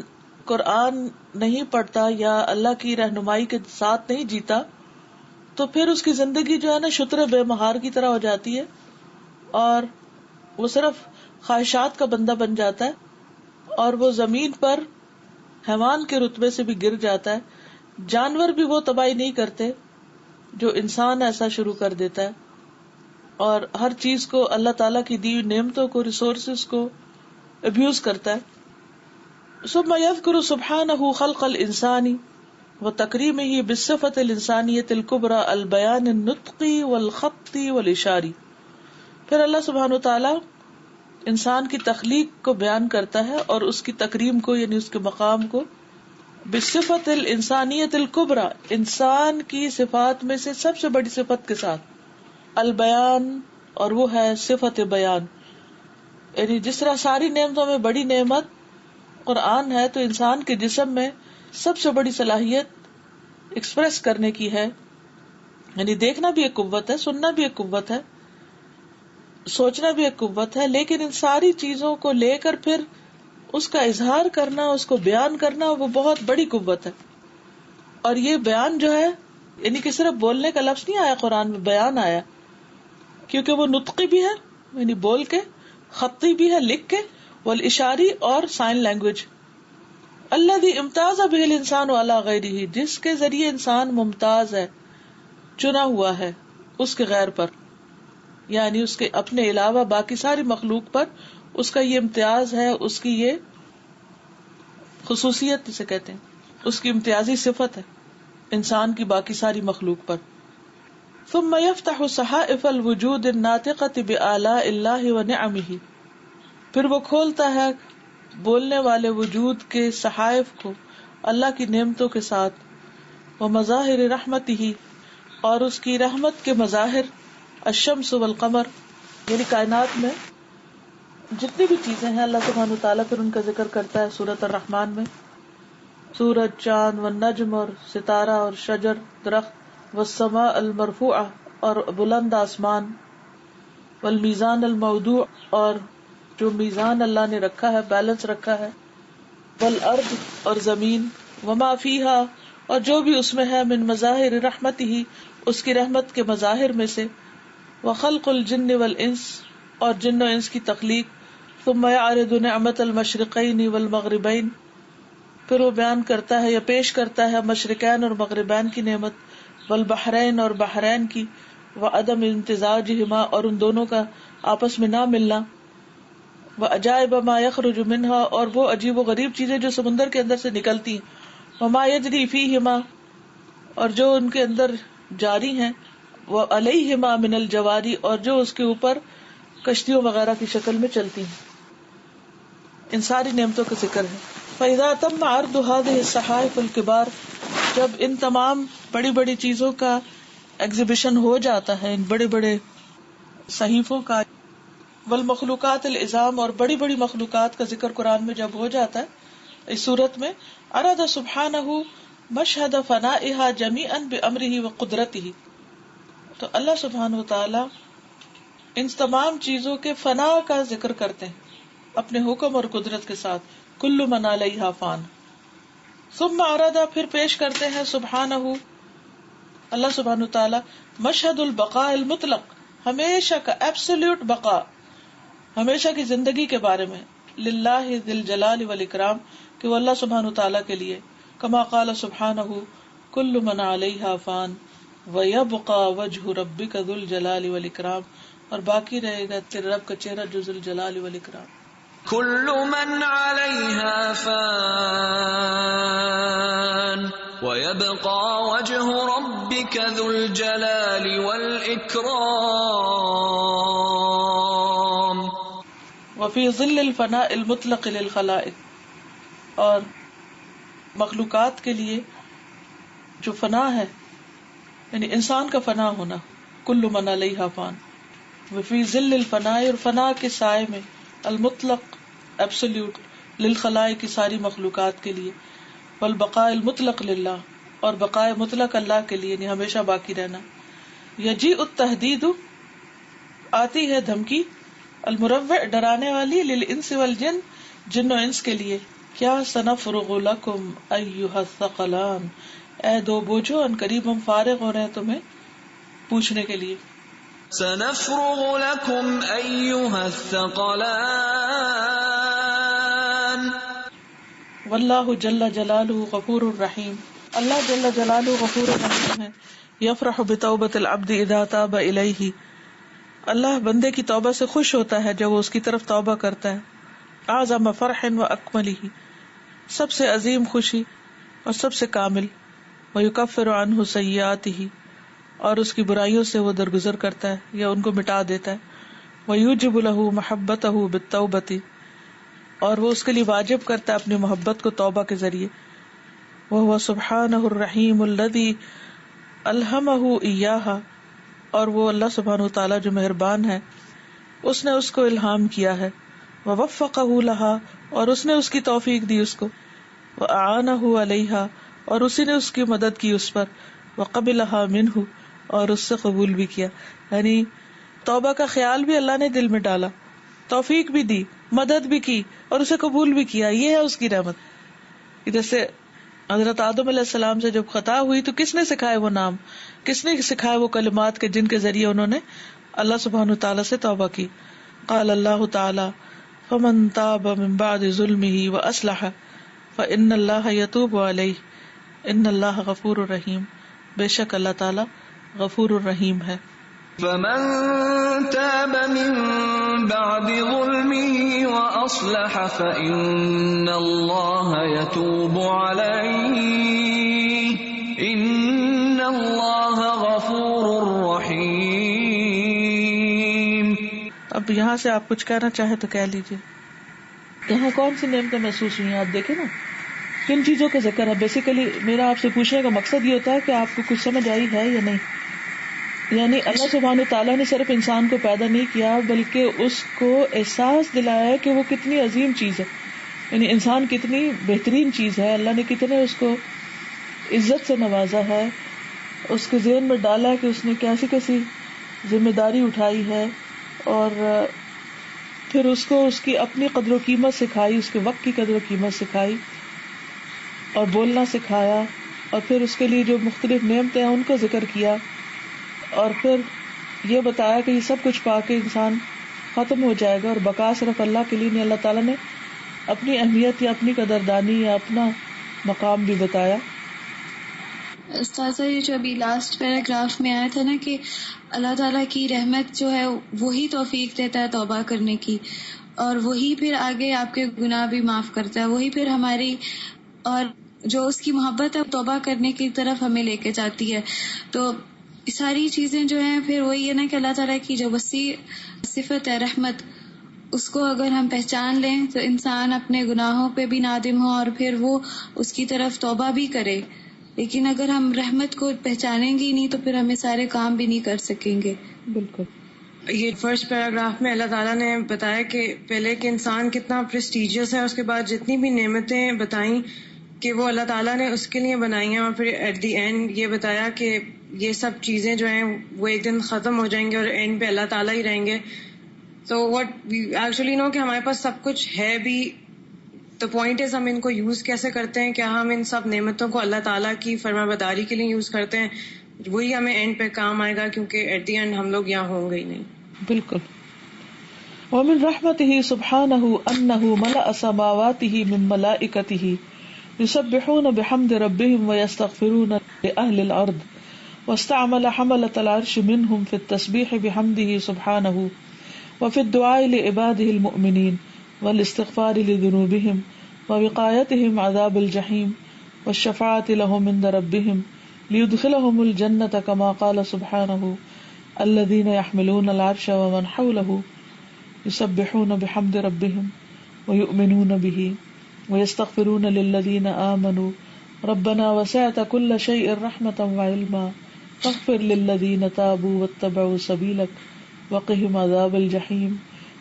قرآن نہیں پڑھتا یا اللہ کی رہنمائی کے ساتھ نہیں جیتا تو پھر اس کی زندگی جو ہے نا شتر بے مہار کی طرح ہو جاتی ہے، اور وہ صرف خواہشات کا بندہ بن جاتا ہے، اور وہ زمین پر حیوان کے رتبے سے بھی گر جاتا ہے. جانور بھی وہ تباہی نہیں کرتے جو انسان ایسا شروع کر دیتا ہے. اور ہر چیز کو اللہ تعالیٰ کی دی ہوئی نعمتوں کو ریسورسز کو ابیوز کرتا ہے. ثم يذكر سبحانه خلق الانسان وتكريمه بالصفة الانسانية الكبرى البيان النطقي والخطي والاشاري. پھر اللہ سبحانہ وتعالی انسان کی تخلیق کو بیان کرتا ہے اور اس کی تکریم کو یعنی اس کے مقام کو بالصفة الانسانیت الکبریٰ انسان کی صفات میں سے سب سے بڑی صفت کے ساتھ البیان اور وہ ہے صفت بیان. یعنی جس طرح ساری نعمتوں میں بڑی نعمت قرآن ہے تو انسان کے جسم میں سب سے بڑی صلاحیت ایکسپریس کرنے کی ہے. یعنی دیکھنا بھی ایک قوت ہے, سننا بھی ایک قوت ہے, سوچنا بھی ایک قوت ہے, لیکن ان ساری چیزوں کو لے کر پھر اس کا اظہار کرنا, اس کو بیان کرنا وہ بہت بڑی قوت ہے. اور یہ بیان جو ہے یعنی کہ صرف بولنے کا لفظ نہیں آیا قرآن میں, بیان آیا کیونکہ وہ نطقی بھی ہے یعنی بول کے, خطی بھی ہے لکھ کے, والاشاری اور سائن لینگویج. الذی امتاز بہ الانسان علی غیرہ جس کے ذریعے انسان ممتاز ہے, چنا ہوا ہے اس کے غیر پر, یعنی اس کے اپنے علاوہ باقی ساری مخلوق پر اس کا یہ امتیاز ہے, اس کی یہ خصوصیت جسے کہتے ہیں, اس کی امتیازی صفت ہے انسان کی باقی ساری مخلوق پر. ثم يفتح صحائف الوجود الناطقة بآلاء اللہ ونعمہ پھر وہ کھولتا ہے بولنے والے وجود کے صحائف کو اللہ کی نعمتوں کے ساتھ, ومظاہر رحمتہ اور اس کی رحمت کے مظاہر, الشمس والقمر یعنی کائنات میں جتنی بھی چیزیں ہیں اللہ سبحانہ وتعالیٰ پھر ان کا ذکر کرتا ہے سورۃ الرحمن میں, سورج, چاند, والنجم اور ستارہ اور شجر درخت, والسماء المرفوعہ اور بلند آسمان, والمیزان الموضوع اور جو میزان اللہ نے رکھا ہے, بیلنس رکھا ہے, والارض اور زمین, وما فیہا اور جو بھی اس میں ہے, من مظاہر رحمتہ اس کی رحمت کے مظاہر میں سے, وخلق الجن والانس اور جن و انس کی تخلیق, ثم یعرض نعمت المشرقین والمغربین پھر وہ بیان کرتا ہے یا پیش کرتا ہے مشرقین اور مغربین کی نعمت, والبحرین اور بحرین کی, وعدم امتزاجہما اور ان دونوں کا آپس میں نہ ملنا, وعجائب ما یخرج منہا اور وہ عجیب و غریب چیزیں جو سمندر کے اندر سے نکلتی ہیں, وما یجری فیہما اور جو ان کے اندر جاری ہیں, وعلیہما من الجواری اور جو اس کے اوپر کشتیوں وغیرہ کی شکل میں چلتی ہیں. ان ساری نعمتوں کا ذکر ہے. فَإِذَا تَمَّ عَرْضُ هَذِهِ الصَّحَائِفِ الْكِبَارِ جب ان تمام بڑی بڑی چیزوں کا ایگزیبیشن ہو جاتا ہے, ان بڑے بڑے صحیفوں کا, والمخلوقات العظام اور بڑی بڑی مخلوقات کا ذکر قرآن میں جب ہو جاتا ہے اس صورت میں, اراد سبحانہ مشہد فنائها جمیعا بامرہ وقدرتہ تو اللہ سبحانہ وتعالی ان تمام چیزوں کے فنا کا ذکر کرتے ہیں اپنے حکم اور قدرت کے ساتھ, کل من علیہا فان. ثم اراد پھر پیش کرتے ہیں سبحانہ اللہ سبحانہ وتعالی مشہد البقاء المطلق ہمیشہ کا ایبسولوٹ بقا, ہمیشہ کی زندگی کے بارے میں, للہ ذی الجلال والاکرام کہ وہ اللہ سبحانہ وتعالی کے لیے, کما قال سبحانہ کل من علیہا فان ویبقى وجہ ربک ذو الجلال والاکرام اور باقی رہے گا تیرے رب کا چہرہ جو ذو الجلال والاکرام. کل من علیہا فان ویبقى وجہ ربک ذو الجلال والاکرام. وفی ظل الفناء المطلق للخلائق اور مخلوقات کے لیے جو فنا ہے یعنی انسان کا فنا ہونا, کل من علیہا فان, وفی ظل الفناء اور فنا کے سائے میں, المطلق ایبسولوٹ, للخلائق کی ساری مخلوقات کے لیے, والبقاء المطلق للہ اور بقاء مطلق اللہ کے لیے یعنی ہمیشہ باقی رہنا. یجیء التحدید آتی ہے دھمکی, المروع ڈرانے والی, للانس والجن جن و انس کے لیے, کیا سنفرغ لکم ایھا الثقلان اے دو بوجھو ان قریب ہم فارغ ہو رہے ہیں تمہیں پوچھنے کے لیے. سنفرغ لکم ایھا الثقلان واللہ جل جلالہ غفور الرحیم اللہ جل جلالہ غفور الرحیم ہے. یفرح بتوبۃ العبد اذا تاب الیہ اللہ بندے کی توبہ سے خوش ہوتا ہے جب وہ اس کی طرف توبہ کرتا ہے. اعظم فرح و اکملہ، سب سے عظیم خوشی اور سب سے کامل. ویکفر عنہ سیئاتہ، اور اس کی برائیوں سے وہ درگزر کرتا ہے یا ان کو مٹا دیتا ہے. ویوجب لہ محبتہ بالتوبۃ، اور وہ اس کے لیے واجب کرتا ہے اپنی محبت کو توبہ کے ذریعے. وہو سبحانہ الرحیم الذی الہمہ ایاہا، اور وہ اللہ سبحانہ وتعالی جو مہربان ہے اس نے اس کو الہام کیا ہے. ووفقہ لہا، اور اس نے اس کی توفیق دی اس کو. واعانہ علیہا، اور اسی نے اس کی مدد کی اس پر. وقبلہا منہ، اور اس سے قبول بھی کیا. یعنی توبہ کا خیال بھی اللہ نے دل میں ڈالا، توفیق بھی دی، مدد بھی کی اور اسے قبول بھی کیا. یہ ہے اس کی رحمت. جیسے حضرت آدم علیہ السلام سے جب خطا ہوئی تو کس نے سکھائے وہ نام، کس نے سکھائے وہ کلمات کے جن کے ذریعے انہوں نے اللہ سبحانہ وتعالی سے توبہ کی. قال اللہ تعالی فمن تاب من بعد ظلمہ واصلح فان اللہ یتوب علیہ ان اللہ غفور الرحیم. بے شک اللہ تعالی غفور الرحیم ہے. فمن تاب من بعد ظلمه وأصلح فإن الله يتوب عليه إن الله غفور رحيم. اب یہاں سے آپ کچھ کہنا چاہے تو کہہ لیجیے. یہاں کون سی نعمتیں محسوس ہوئی ہیں آپ دیکھیں نا، کن چیزوں کا ذکر ہے. بیسیکلی میرا آپ سے پوچھنے کا مقصد یہ ہوتا ہے کہ آپ کو کچھ سمجھ آئی ہے یا نہیں. یعنی اللہ سبحانہ تعالیٰ نے صرف انسان کو پیدا نہیں کیا بلکہ اس کو احساس دلایا ہے کہ وہ کتنی عظیم چیز ہے، یعنی انسان کتنی بہترین چیز ہے. اللہ نے کتنے اس کو عزت سے نوازا ہے، اس کے ذہن میں ڈالا ہے کہ اس نے کیسی کیسی ذمہ داری اٹھائی ہے، اور پھر اس کو اس کی اپنی قدر و قیمت سکھائی، اس کے وقت کی قدر و قیمت سکھائی اور بولنا سکھایا، اور پھر اس کے لیے جو مختلف نعمتیں ہیں ان کو ذکر کیا، اور پھر یہ بتایا کہ یہ سب کچھ پا کے انسان ختم ہو جائے گا اور بقا صرف اللہ کے لیے نہیں. اللہ تعالیٰ نے اپنی اہمیت یا اپنی قدردانی یا اپنا مقام بھی بتایا. استاذہ یہ جو ابھی لاسٹ پیراگراف میں آیا تھا نا کہ اللہ تعالیٰ کی رحمت جو ہے وہی توفیق دیتا ہے توبہ کرنے کی، اور وہی پھر آگے آپ کے گناہ بھی معاف کرتا ہے، وہی پھر ہماری اور جو اس کی محبت ہے توبہ کرنے کی طرف ہمیں لے کے جاتی ہے. تو ساری چیزیں جو ہیں پھر وہی ہے نا کہ اللہ تعالیٰ کی جو وسیع صفت ہے رحمت، اس کو اگر ہم پہچان لیں تو انسان اپنے گناہوں پہ بھی نادم ہو اور پھر وہ اس کی طرف توبہ بھی کرے. لیکن اگر ہم رحمت کو پہچانیں گے نہیں تو پھر ہمیں سارے کام بھی نہیں کر سکیں گے. بالکل. یہ فرسٹ پیراگراف میں اللہ تعالیٰ نے بتایا کہ پہلے کہ انسان کتنا پریسٹیجیس ہے، اس کے بعد جتنی بھی نعمتیں بتائیں کہ وہ اللہ تعالیٰ نے اس کے لیے بنائی ہیں، اور پھر ایٹ دی اینڈ یہ بتایا کہ یہ سب چیزیں جو ہیں وہ ایک دن ختم ہو جائیں گے اور اینڈ پہ اللہ تعالیٰ ہی رہیں گے. تو واٹ وی ایکچولی نو کہ ہمارے پاس سب کچھ ہے بھی، تو پوائنٹ از ہم ان کو یوز کیسے کرتے ہیں. کیا ہم ان سب نعمتوں کو اللہ تعالیٰ کی فرما برداری کے لیے یوز کرتے ہیں؟ وہی ہمیں اینڈ پہ کام آئے گا، کیونکہ ایٹ دی اینڈ ہم لوگ یہاں ہوں گے ہی نہیں. بالکل. ومن رحمته سبحانه انه ملأ سماواته من ملائكته يسبحون بحمد ربهم ويستغفرون لأهل الأرض، واستعمل حملة العرش منهم في التسبيح بحمده سبحانه وفي الدعاء لعباده المؤمنين والاستغفار لذنوبهم ووقايتهم عذاب الجحيم والشفاعة لهم عند ربهم ليدخلهم الجنة كما قال سبحانه الذين يحملون العرش ومن حوله يسبحون بحمد ربهم ويؤمنون به ويستغفرون للذين آمنوا ربنا وسعت كل شيء رحمة وعلما فاغفر للذين تابوا واتبعوا سبيلك وقهم عذاب الجحيم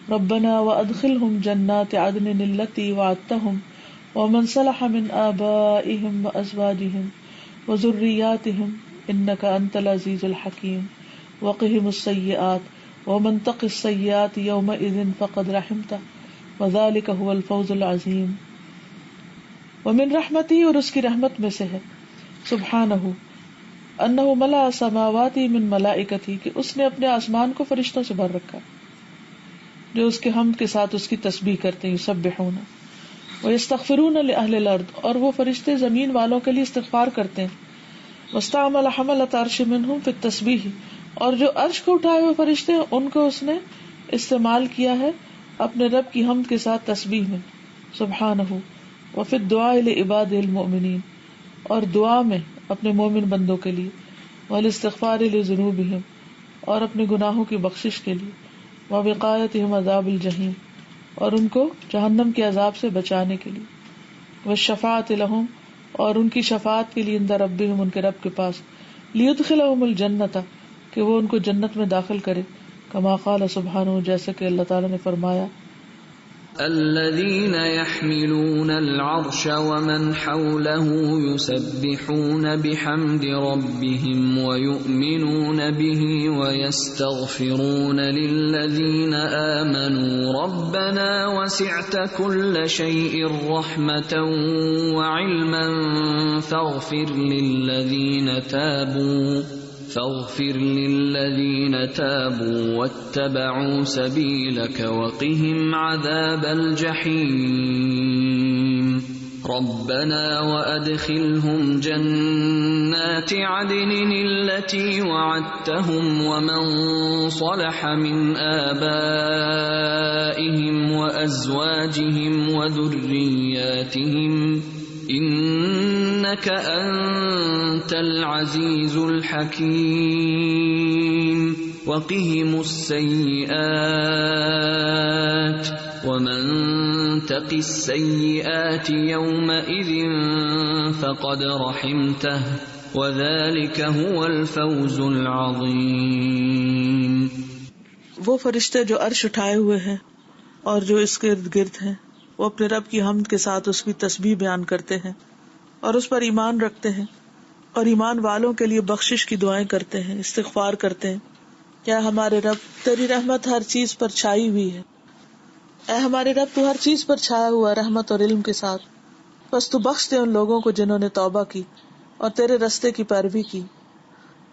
ربنا وأدخلهم جنات عدن التي وعدتهم ومن صلح من آبائهم وأزواجهم وذرياتهم إنك أنت العزيز الحكيم وقهم السيئات ومن تق السيئات يومئذ فقد رحمته وذلك هو الفوز العظيم. ومن رحمتی، اور اس کی رحمت میں سے ہے، سبحانہ انہ ملأ سماواتی من ملائکتی، کہ اس نے اپنے آسمان کو فرشتوں سے بھر رکھا جو اس کے حمد کے ساتھ اس کی تسبیح کرتے ہیں. یسبحون ویستغفرون لأہل الارض، اور وہ فرشتے زمین والوں کے لیے استغفار کرتے ہیں. واستعمل حملۃ عرش منہم فی التسبیح، اور جو عرش کو اٹھائے ہوئے فرشتے ہیں ان کو اس نے استعمال کیا ہے اپنے رب کی حمد کے ساتھ تسبیح میں سبحانہ، وفی الدعاء لعبادہ المؤمنین، اور دعا میں اپنے مومن بندوں کے لیے، والاستغفار لذنوبہم، اور اپنے گناہوں کی بخشش کے لیے، ووقایتہم عذاب الجحیم، اور ان کو جہنم کے عذاب سے بچانے کے لیے، والشفاعۃ لہم، اور ان کی شفاعت کے لیے عند ربہم، ان کے رب کے پاس، لیدخلہم الجنۃ، کہ وہ ان کو جنت میں داخل کرے، کما قال سبحانہ، جیسے کہ اللہ تعالیٰ نے فرمایا، الذين يحملون العرش ومن حوله يسبحون بحمد ربهم ويؤمنون به ويستغفرون للذين آمنوا ربنا وسعت كل شيء رحمة وعلما فاغفر للذين تابوا واتبعوا سبيلك وقهم عذاب الجحيم ربنا وأدخلهم جنات عدن التي وعدتهم ومن صلح من آبائهم وأزواجهم وذرياتهم إنك أنت العزيز الحكيم وقهم السيئات ومن تق السيئات يومئذ فقد رحمته وذلك هو الفوز العظيم۔ وہ فرشتے جو عرش اٹھائے ہوئے ہیں اور جو اس کے ارد گرد ہیں، وہ اپنے رب کی حمد کے ساتھ اس کی تسبیح بیان کرتے ہیں اور اس پر ایمان رکھتے ہیں، اور ایمان والوں کے لیے بخشش کی دعائیں کرتے ہیں، استغفار کرتے ہیں۔ کیا ہمارے رب، تیری رحمت ہر چیز پر چھائی ہوئی ہے، اے ہمارے رب تو ہر چیز پر چھایا ہوا رحمت اور علم کے ساتھ، بس تو بخش دے ان لوگوں کو جنہوں نے توبہ کی اور تیرے رستے کی پیروی کی،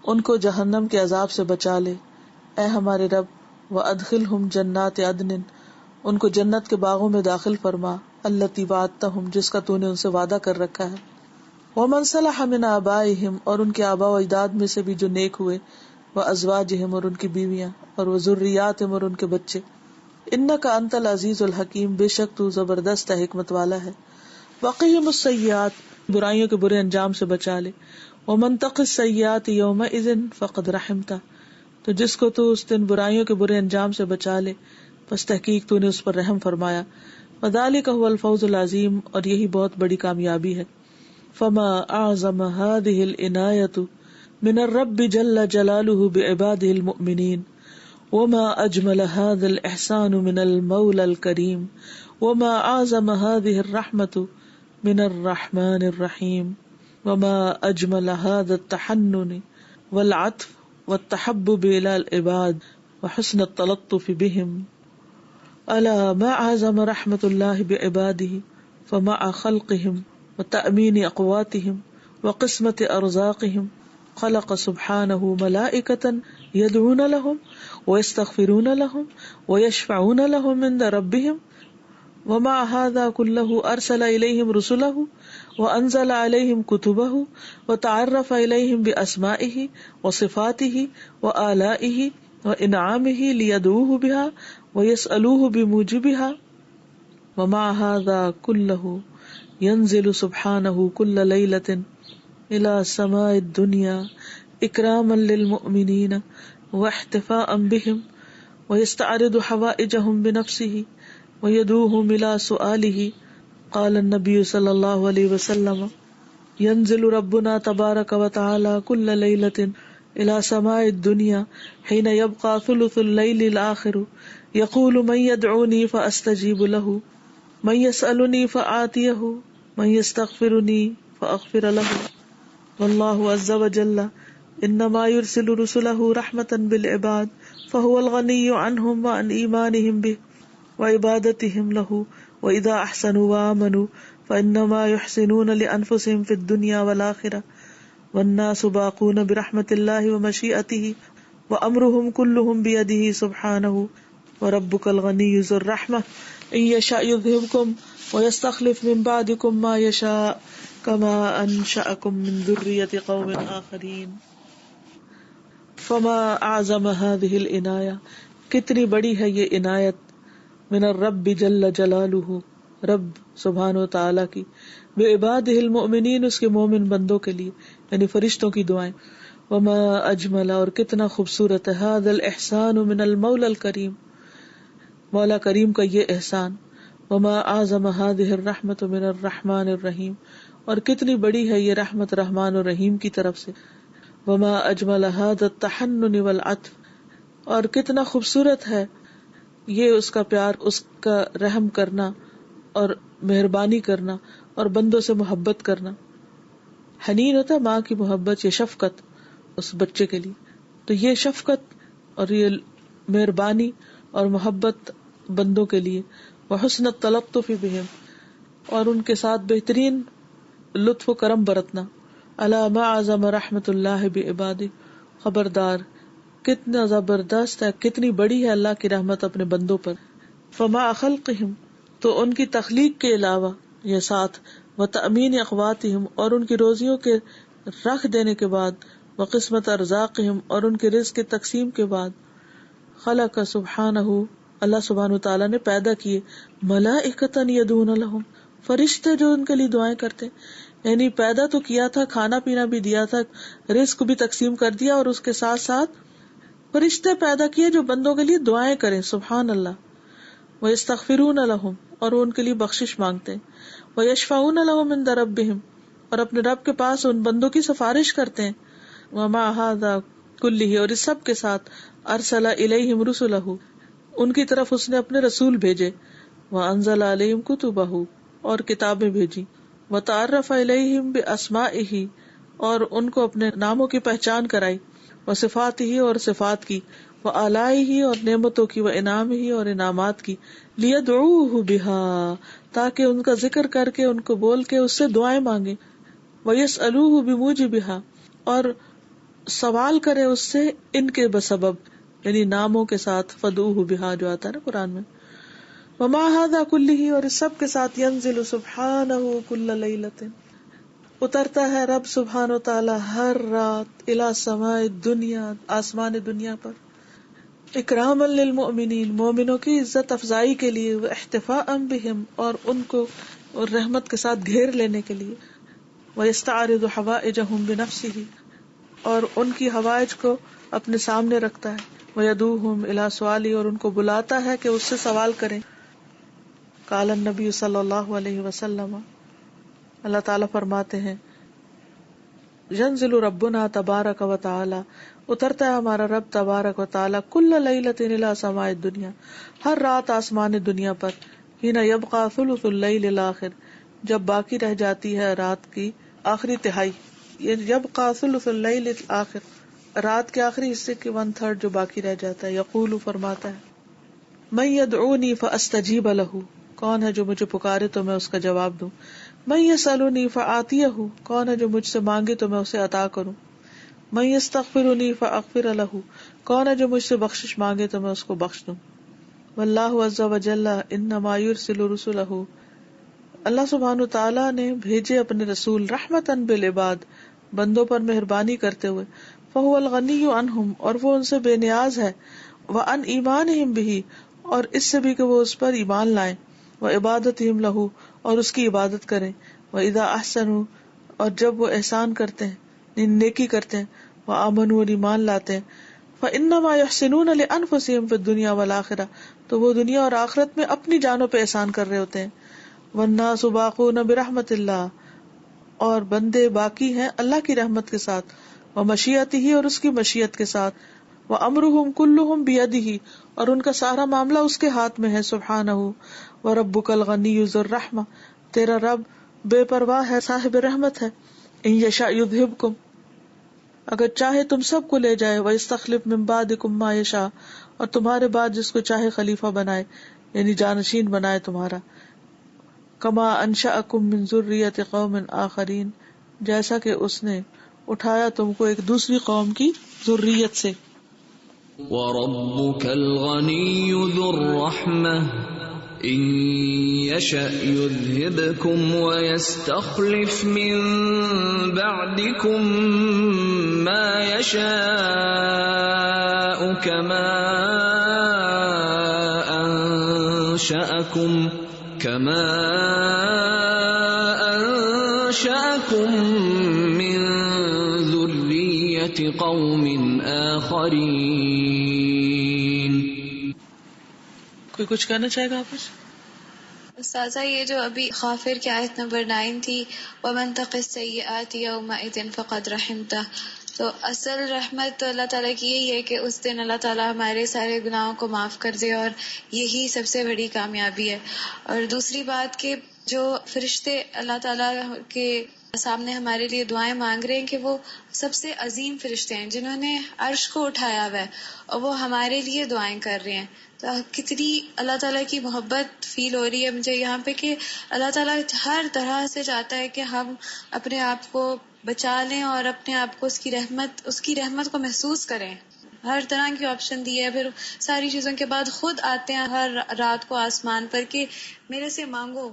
ان کو جہنم کے عذاب سے بچا لے، اے ہمارے رب، وادخلہم جنات عدن، ان کو جنت کے باغوں میں داخل فرما، التی وعدتہم، جس کا تو نے ان سے وعدہ کر رکھا ہے، ومن صلح من آبائہم، اور ان کے آباء و اجداد میں سے بھی جو نیک ہوئے، وازواجہم، اور ان کی بیویاں، اور وذریاتہم، اور ان کے بچے، انک انت العزیز الحکیم، بے شک تو زبردست حکمت والا ہے، وقہم السیئات، برائیوں کے برے انجام سے بچا لے، ومن تق السیئات یومئذ فقد رحمتہ، تو جس کو تو اس دن برائیوں کے برے انجام سے بچا لے بس تحقیق تو نے اس پر رحم فرمایا، وذالک هو الفوز العظیم، اور یہی بہت بڑی کامیابی ہے۔ فما اعظم هذه العنایۃ من الرب جل جلالہ بعبادہ المؤمنین، وما اجمل هذا الاحسان من المولى الكريم، وما اعظم هذه الرحمۃ من الرحمن الرحیم، وما اجمل هذا التحنن والعطف والتحبب الى العباد وحسن التلطف بهم، الا ما اعظم رحمۃ اللہ بعباده فمع خلقهم وتأمین اقواتهم وقسمت ارزاقهم خلق سبحانه ملائکۃ يدعون لهم ويستغفرون لهم ويشفعون لهم عند ربهم، ومع هذا كله ارسل اليهم رسله وانزل عليهم كتبه وتعرف اليهم باسمائه وصفاته وآلائه وانعامه ليدعوه بها ويسألوه بموجبها، ومع هذا كله ينزل سبحانه كل ليلة إلى سماء الدنيا إكراما للمؤمنين واحتفاء بهم، ويستعرض حوائجهم بنفسه ويدعوهم إلى سؤاله۔ قال النبي صلى الله عليه وسلم: ينزل ربنا تبارك وتعالى كل ليلة إلى سماء الدنيا حين يبقى ثلث الليل الآخر، يقول: من يدعوني فأستجيب له، من يسألني فآتيه، من يستغفرني فأغفر له، والله عز وجل انما يرسل رسله رحمة بالعباد، فهو الغني عنهم وعن إيمانهم به وعبادتهم له، وإذا أحسنوا وآمنوا فإنما يحسنون لأنفسهم في الدنيا والآخرة، والناس باقون برحمة الله ومشيئته وأمرهم كلهم بيده سبحانه، وربك الغني ذو الرحمة إن يشاء يذهبكم ويستخلف من بعدكم ما يشاء كما أنشأكم من ذرية قوم آخرين۔ فما اعظم هذه العنایہ، کتنی بڑی ہے یہ عنایت، من الرب جل جلالہ، رب سبحانہ و تعالی کی، بعبادہ المؤمنین، اس کے مومن بندوں کے لیے، یعنی فرشتوں کی دعائیں، وما اجمل، اور کتنا خوبصورت ہے، ھذا الاحسان من المولا الکریم، مولا کریم کا یہ احسان، وما اعظم هذه الرحمت من الرحمن الرحیم، اور کتنی بڑی ہے یہ رحمت رحمان اور رحیم کی طرف سے، وما اجمل هذا التحنن والعطف، اور کتنا خوبصورت ہے یہ اس کا پیار، اس کا رحم کرنا اور مہربانی کرنا اور بندوں سے محبت کرنا. حنین ہوتا ہے ماں کی محبت، یہ شفقت اس بچے کے لیے، تو یہ شفقت اور یہ مہربانی اور محبت بندوں کے لیے، وحسن التلطف بهم، اور ان کے ساتھ بہترین لطف و کرم برتنا. الا ما اعظم رحمت اللہ بعبادہ، خبردار کتنا زبردست ہے، کتنی بڑی ہے اللہ کی رحمت اپنے بندوں پر. فما خلقہم، تو ان کی تخلیق کے علاوہ یہ ساتھ، وتأمین اقواتہم، اور ان کی روزیوں کے رکھ دینے کے بعد، وقسمت ارزاقہم، اور ان کے رزق کی تقسیم کے بعد، خلق سبحانہ، اللہ سبحانہ تعالیٰ نے پیدا کیے، ملائکۃ یدعون لہم، فرشتے جو ان کے لیے دعائیں کرتے، یعنی پیدا تو کیا تھا، کھانا پینا بھی دیا تھا، رزق بھی تقسیم کر دیا، اور اس کے ساتھ ساتھ فرشتے پیدا کیے جو بندوں کے لیے دعائیں کریں. سبحان اللہ. وَيَسْتَغْفِرُونَ لَهُمْ، اور وہ ان کے لیے بخشش مانگتے ہیں. وَيَشْفَعُونَ لَهُمْ عِنْدَ رَبِّهِمْ، اور اپنے رب کے پاس ان بندوں کی سفارش کرتے ہیں. وَمَا هَذَا كُلِّهِ، اور اس سب کے ساتھ، أَرْسَلَ إِلَيْهِمْ رُسُلَهُ، ان کی طرف اس نے اپنے رسول بھیجے. وَأَنزَلَ عَلَيْهِمْ كُتُبَهُ، اور کتابیں بھیجی. وَتَعَرَّفَ إِلَيْهِمْ بِأَسْمَائِهِ، اور ان کو اپنے ناموں کی پہچان کرائی. وصفاتہ، اور صفات کی. وآلائہ، اور نعمتوں کی. وانعامہ، اور انعامات کی. لیدعوہ بہا، تاکہ ان کا ذکر کر کے، ان کو بول کے اس سے دعائیں مانگے. ویسألوہ بموجبہا، اور سوال کرے اس سے ان کے بسبب، یعنی ناموں کے ساتھ. فدعوہ بہا جو آتا ہے نا قرآن میں. وما ھذا کلہ، اور اس سب کے ساتھ، ینزل سبحانہ کل لیلۃ، اترتا ہے رب سبحانہ تعالی ہر رات، الی سماء الدنیا، آسمان دنیا پر، اکراما للمؤمنین، مومنوں کی عزت افزائی کے لیے، واحتفاء بہم، اور ان کو اور رحمت کے ساتھ گھیر لینے کے لیے. ویستعرض حوائجہم بنفسہ، اور ان کی حوائج کو اپنے سامنے رکھتا ہے. ویدعوہم الی سؤالہ، اور ان کو بلاتا ہے کہ اس سے سوال کریں. قال النبی صلی اللہ علیہ وسلم، اللہ تعالیٰ فرماتے ہیں، ینزل ربنا تبارک و تعالی، اترتا ہے ہمارا رب تبارک و تعالی، کل لیلۃ الی سماء الدنیا، ہر رات آسمان دنیا پر. حین یبقى ثلث اللیل الاخر، جب باقی رہ جاتی ہے رات کی آخری تہائی. یبقى ثلث اللیل الاخر، رات کے آخری حصے کے 1/3 جو باقی رہ جاتا ہے. یقول، فرماتا ہے، من یدعونی فاستجیب لہ، کون ہے جو مجھے پکارے تو میں اس کا جواب دوں. من یسألنی فآتیہ، کون ہے جو مجھ سے مانگے تو میں اسے عطا کروں. من یستغفرنی فاغفر لہ، کون ہے جو مجھ سے بخشش مانگے تو میں اس کو بخش دوں. واللہ عز وجل انما یرسل رسلہ، اللہ سبحانہ تعالیٰ نے بھیجے اپنے رسول رحمتاً بالعباد، بندوں پر مہربانی کرتے ہوئے. فہو الغنی عنہم، اور وہ ان سے بے نیاز ہے. وعن ایمانہم بہ، اور اس سے بھی کہ وہ اس پر ایمان لائیں. وعبادتہم لہ، اور اس کی عبادت کریں. وَإِذَا أَحْسَنُوا، اور جب وہ احسان کرتے ہیں، نیکی کرتے ہیں. وَآمَنُوا، اور ایمان لاتے ہیں. فَإِنَّمَا يَحْسِنُونَ لِأَنفُسِهِمْ فِي الدُّنْيَا وَالْآخِرَةِ، تو وہ دنیا اور آخرت میں اپنی جانوں پہ احسان کر رہے ہوتے ہیں. وَالنَّاسُ بَاقُونَ بِرَحْمَتِ اللَّهِ، اور بندے باقی ہیں اللہ کی رحمت کے ساتھ. وَمَشِيَّتِهِ، اور اس کی مشیت کے ساتھ. وَأَمْرُهُمْ كُلُّهُمْ بِيَدِهِ، اور ان کا سارا معاملہ اس کے ہاتھ میں ہے. سبحانہ. وَرَبُّكَ الْغَنِيُّ ذُو الرَّحْمَةِ، تیرا رب بے پرواہ ہے، صاحب رحمت ہے. ان یشاء یذھبکم، اگر چاہے تم سب کو لے جائے. ویستخلف من بعدکم ما یشاء، اور تمہارے بعد جس کو چاہے خلیفہ بنائے، یعنی جانشین بنائے تمہارا. کما انشأکم من ذریۃ قوم آخرین، جیسا کہ اس نے اٹھایا تم کو ایک دوسری قوم کی ذریت سے. وَرَبُّكَ الْغَنِيُّ ذُو الرَّحْمَةِ إِن يَشَأْ يُذْهِبْكُمْ وَيَسْتَخْلِفْ مِن بَعْدِكُم مَّا يَشَاءُ كما أنشأكم من ذرية قوم آخرين. کوئی کچھ کہنا چاہے گا آپ؟ استاذہ یہ جو ابھی غافر کی آیت نمبر 9 تھی وَمَن تَقِ السَّيِّئَاتِ يَوْمَئِذٍ فَقَدْ رَحِمْتَهُ، تو اصل رحمت تو اللہ تعالیٰ کی یہی ہے کہ اس دن اللہ تعالیٰ ہمارے سارے گناہوں کو معاف کر دے، اور یہی سب سے بڑی کامیابی ہے. اور دوسری بات کہ جو فرشتے اللہ تعالیٰ کے سامنے ہمارے لیے دعائیں مانگ رہے ہیں کہ وہ سب سے عظیم فرشتے ہیں جنہوں نے عرش کو اٹھایا ہوا ہے، اور وہ ہمارے لیے دعائیں کر رہے ہیں. تو کتنی اللہ تعالیٰ کی محبت فیل ہو رہی ہے مجھے یہاں پہ کہ اللہ تعالیٰ ہر طرح سے چاہتا ہے کہ ہم اپنے آپ کو بچا لیں اور اپنے آپ کو اس کی رحمت کو محسوس کریں. ہر طرح کی آپشن دی ہے، پھر ساری چیزوں کے بعد خود آتے ہیں ہر رات کو آسمان پر کہ میرے سے مانگو.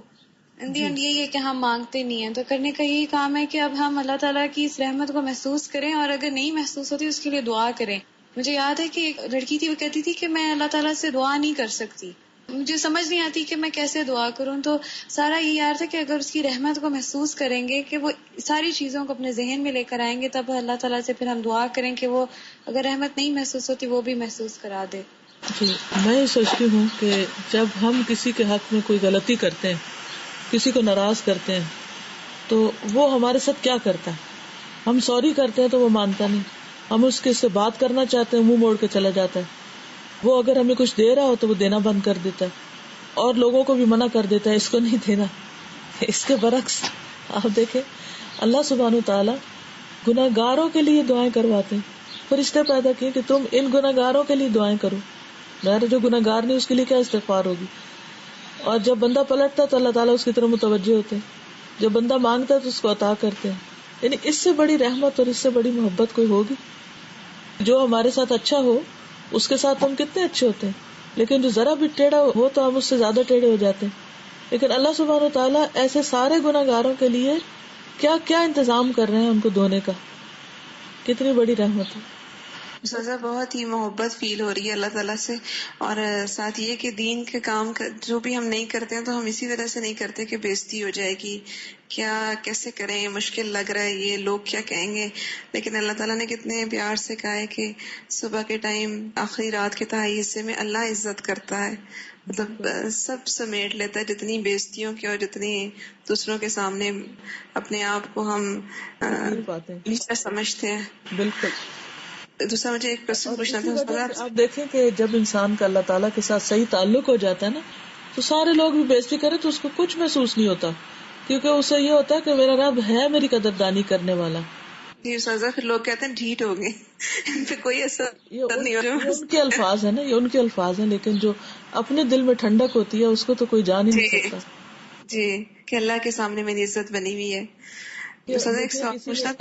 ان دی اینڈ یہی ہے کہ ہم مانگتے نہیں ہیں. تو کرنے کا یہی کام ہے کہ اب ہم اللہ تعالیٰ کی اس رحمت کو محسوس کریں، اور اگر نہیں محسوس ہوتی اس کے لیے دعا کریں. مجھے یاد ہے کہ ایک لڑکی تھی، وہ کہتی تھی کہ میں اللہ تعالیٰ سے دعا نہیں کر سکتی، مجھے سمجھ نہیں آتی کہ میں کیسے دعا کروں. تو سارا یہ یاد ہے کہ اگر اس کی رحمت کو محسوس کریں گے کہ وہ ساری چیزوں کو اپنے ذہن میں لے کر آئیں گے، تب اللہ تعالیٰ سے پھر ہم دعا کریں کہ وہ اگر رحمت نہیں محسوس ہوتی وہ بھی محسوس کرا دے. جی میں یہ سوچتی ہوں کہ جب ہم کسی کے حق میں کوئی غلطی کرتے ہیں، کسی کو ناراض کرتے ہیں، تو وہ ہمارے ساتھ کیا کرتا ہے؟ ہم سوری کرتے ہیں تو وہ مانتا نہیں، ہم اس کے سے بات کرنا چاہتے ہیں، منہ موڑ کے چلا جاتا ہے. وہ اگر ہمیں کچھ دے رہا ہو تو وہ دینا بند کر دیتا ہے، اور لوگوں کو بھی منع کر دیتا ہے اس کو نہیں دینا. اس کے برعکس آپ دیکھیں اللہ سبحانہ وتعالی گناہگاروں کے لیے دعائیں کرواتے ہیں. فرشتے پیدا کیے کہ تم ان گناہگاروں کے لیے دعائیں کرو. میرا جو گناہگار نہیں اس کے لیے کیا استغفار ہوگی. اور جب بندہ پلٹتا ہے تو اللہ تعالیٰ اس کی طرف متوجہ ہوتے ہیں، جب بندہ مانگتا ہے تو اس کو عطا کرتے ہیں. یعنی اس سے بڑی رحمت اور اس سے بڑی محبت کوئی ہوگی؟ جو ہمارے ساتھ اچھا ہو اس کے ساتھ ہم کتنے اچھے ہوتے ہیں، لیکن جو ذرا بھی ٹیڑھا ہو تو ہم اس سے زیادہ ٹیڑھے ہو جاتے ہیں. لیکن اللہ سبحانہ و تعالیٰ ایسے سارے گناہگاروں کے لیے کیا کیا انتظام کر رہے ہیں ان کو دھونے کا. کتنی بڑی رحمت ہے. سزا بہت ہی محبت فیل ہو رہی ہے اللہ تعالیٰ سے. اور ساتھ یہ کہ دین کے کام جو بھی ہم نہیں کرتے ہیں تو ہم اسی طرح سے نہیں کرتے کہ بےزتی ہو جائے گی، کیا کیسے کریں، مشکل لگ رہا ہے، یہ لوگ کیا کہیں گے. لیکن اللہ تعالیٰ نے کتنے پیار سے کہا ہے کہ صبح کے ٹائم آخری رات کے تہائی حصے میں اللہ عزت کرتا ہے، مطلب سب سمیٹ لیتا ہے، جتنی بےزتیوں کی اور جتنی دوسروں کے سامنے اپنے آپ کو ہم نیچا سمجھتے ہیں. بالکل. دوسرا مجھے ایک کوشچن پوچھنا تھا. آپ دیکھیں کہ جب انسان کا اللہ تعالیٰ کے ساتھ صحیح تعلق ہو جاتا ہے نا، تو سارے لوگ بھی بےزتی کریں تو اس کو کچھ محسوس نہیں ہوتا، کیونکہ اسے یہ ہوتا ہے کہ میرا رب ہے میری قدردانی کرنے والا. جی سازا پھر لوگ کہتے ہیں ڈھیٹ ہو گئے، ان پہ کوئی اثر نہیں ہو. ان کے الفاظ ہیں نا، یہ ان کے الفاظ ہیں، لیکن جو اپنے دل میں ٹھنڈک ہوتی ہے اس کو تو کوئی جان ہی نہیں سکتا. جی کہ اللہ کے سامنے میری عزت بنی ہوئی ہے.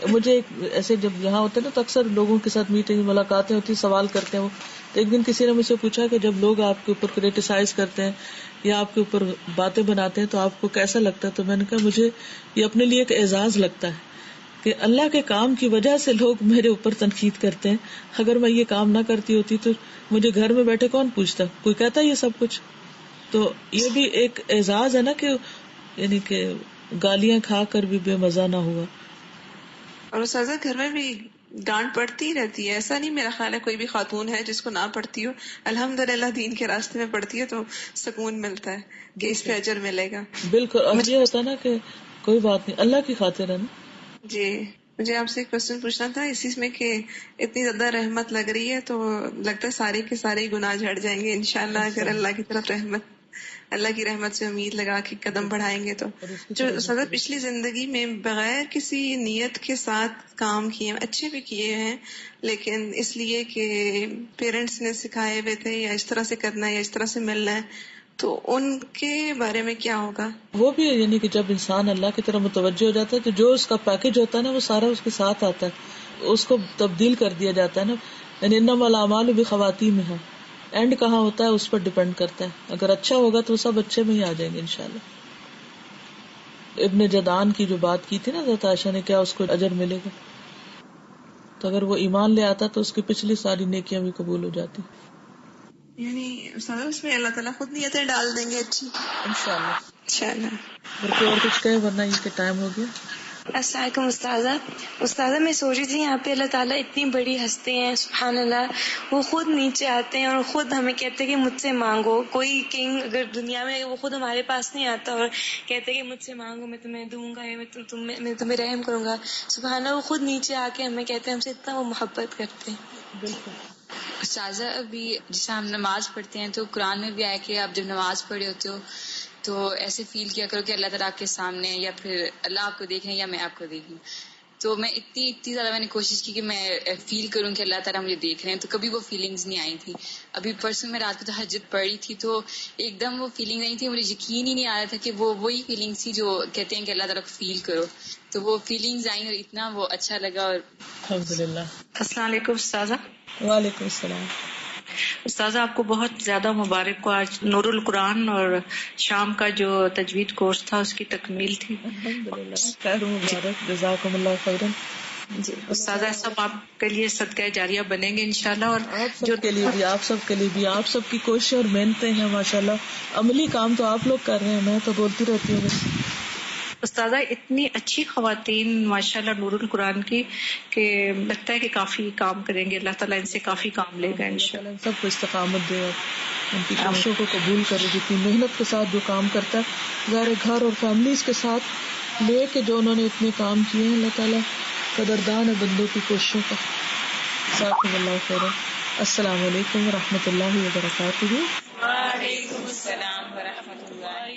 مجھے ایسے جب یہاں ہوتے ہیں نا تو اکثر لوگوں کے ساتھ میٹنگ ملاقاتیں ہوتی، سوال کرتے ہیں وہ. ایک دن کسی نے مجھ سے پوچھا کہ جب لوگ آپ کے اوپر کریٹیسائز کرتے ہیں یا آپ کے اوپر باتیں بناتے ہیں تو آپ کو کیسا لگتا ہے؟ تو میں نے کہا مجھے یہ اپنے لیے ایک اعزاز لگتا ہے کہ اللہ کے کام کی وجہ سے لوگ میرے اوپر تنقید کرتے ہیں. اگر میں یہ کام نہ کرتی ہوتی تو مجھے گھر میں بیٹھے کون پوچھتا، کوئی کہتا یہ سب کچھ. تو یہ بھی ایک اعزاز ہے نا کہ یعنی کہ گالیاں کھا کر بھی بے مزہ نہ ہوا. اور سازا گھر میں بھی ڈانٹ پڑتی رہتی ہے، ایسا نہیں میرا خیال ہے کوئی بھی خاتون ہے جس کو نہ پڑتی ہو. الحمدللہ دین کے راستے میں پڑتی ہے تو سکون ملتا ہے کہ اس پہ اجر ملے گا. بالکل. اور یہ ہوتا ہے نا کہ کوئی بات نہیں، اللہ کی خاطر ہے نا. جی مجھے آپ سے ایک کوشچن پوچھنا تھا اسی میں کہ اتنی زیادہ رحمت لگ رہی ہے تو لگتا ہے سارے کے سارے گناہ جھڑ جائیں گے انشاءاللہ اگر اللہ کی طرف اللہ کی رحمت سے امید لگا کے قدم بڑھائیں گے. تو جو صدر پچھلی زندگی میں بغیر کسی نیت کے ساتھ کام کیے، اچھے بھی کیے ہیں لیکن اس لیے کہ پیرنٹس نے سکھائے ہوئے تھے یا اس طرح سے کرنا ہے یا اس طرح سے ملنا ہے، تو ان کے بارے میں کیا ہوگا؟ وہ بھی یعنی کہ جب انسان اللہ کی طرف متوجہ ہو جاتا ہے تو جو اس کا پیکج ہوتا ہے نا وہ سارا اس کے ساتھ آتا ہے، اس کو تبدیل کر دیا جاتا ہے نا. یعنی انما الاعمال بخواتیمہا، اینڈ کہاں ہوتا ہے اس پر ڈیپینڈ کرتا ہے. اگر اچھا ہوگا تو سب اچھے میں ہی آ جائیں گے انشاءاللہ. ابن جدعان کی جو بات کی تھی نا حضرت عائشہ نے، کیا اس کو اجر ملے گا؟ تو اگر وہ ایمان لے آتا تو اس کی پچھلی ساری نیکیاں بھی قبول ہو جاتی. یعنی استاد اس میں اللہ تعالیٰ خود نیتیں ڈال دیں گے اچھی انشاءاللہ. اور کوئی اور کچھ کہے ورنہ یہ کہ ٹائم ہو گیا. السلام علیکم استاذہ میں سوچ رہی تھی یہاں پہ اللہ تعالیٰ اتنی بڑی ہستی ہیں سبحان اللہ، وہ خود نیچے آتے ہیں اور خود ہمیں کہتے ہیں کہ مجھ سے مانگو. کوئی کنگ اگر دنیا میں وہ خود ہمارے پاس نہیں آتا اور کہتے ہیں کہ مجھ سے مانگو میں تمہیں دوں گا یا میں تمہیں رحم کروں گا، سبحان اللہ وہ خود نیچے آ کے ہمیں کہتے ہیں، ہم سے اتنا وہ محبت کرتے ہیں. بالکل. استاذہ ابھی جیسے ہم نماز پڑھتے ہیں تو قرآن میں بھی آیا کہ آپ جب نماز پڑھے ہوتے ہو تو ایسے فیل کیا کرو کہ اللہ تعالیٰ آپ کے سامنے، یا پھر اللہ آپ کو دیکھیں یا میں آپ کو دیکھوں. تو میں اتنی زیادہ میں نے کوشش کی کہ میں فیل کروں کہ اللہ تعالیٰ مجھے دیکھ رہے ہیں، تو کبھی وہ فیلنگز نہیں آئی تھی. ابھی پرسوں میں رات کو تہجد پڑھی تھی تو ایک دم وہ فیلنگ نہیں تھی، مجھے یقین ہی نہیں آ رہا تھا کہ وہ وہی فیلنگس تھی جو کہتے ہیں کہ اللہ تعالیٰ کو فیل کرو. تو وہ فیلنگز آئیں اور اتنا وہ اچھا لگا. اور الحمدللہ. السلام علیکم استاذہ. وعلیکم السلام. استاذہ آپ کو بہت زیادہ مبارک کو، آج نور القرآن اور شام کا جو تجوید کورس تھا اس کی تکمیل تھی. الحمدللہ. خیر مبارک، جزاکم اللہ خیرا. جی استاذہ سب آپ کے لیے صدقہ جاریہ بنیں گے انشاءاللہ. اور آپ سب کے لیے بھی، آپ سب کے لیے بھی، آپ سب کی کوششیں اور محنتیں ہیں ماشاءاللہ. عملی کام تو آپ لوگ کر رہے ہیں، میں تو بولتی رہتی ہوں بس. استاذہ اتنی اچھی خواتین ماشاءاللہ نور القرآن کی کہ لگتا ہے کہ کافی کام کریں گے. اللہ تعالیٰ ان سے کافی کام لے گا انشاءاللہ. سب کو استقامت دے اور ان کی کوششوں کو قبول کرے. جتنی محنت کے ساتھ جو کام کرتا ہے ظاہر گھر اور فیملیز کے ساتھ لے کے جو انہوں نے اتنے کام کیے ہیں، اللہ تعالیٰ قدردان ہے بندوں کی کوششوں کا. جزاکم اللہ خیرا. السلام علیکم ورحمۃ اللہ وبرکاتہ. وعلیکم السلام ورحمۃ اللہ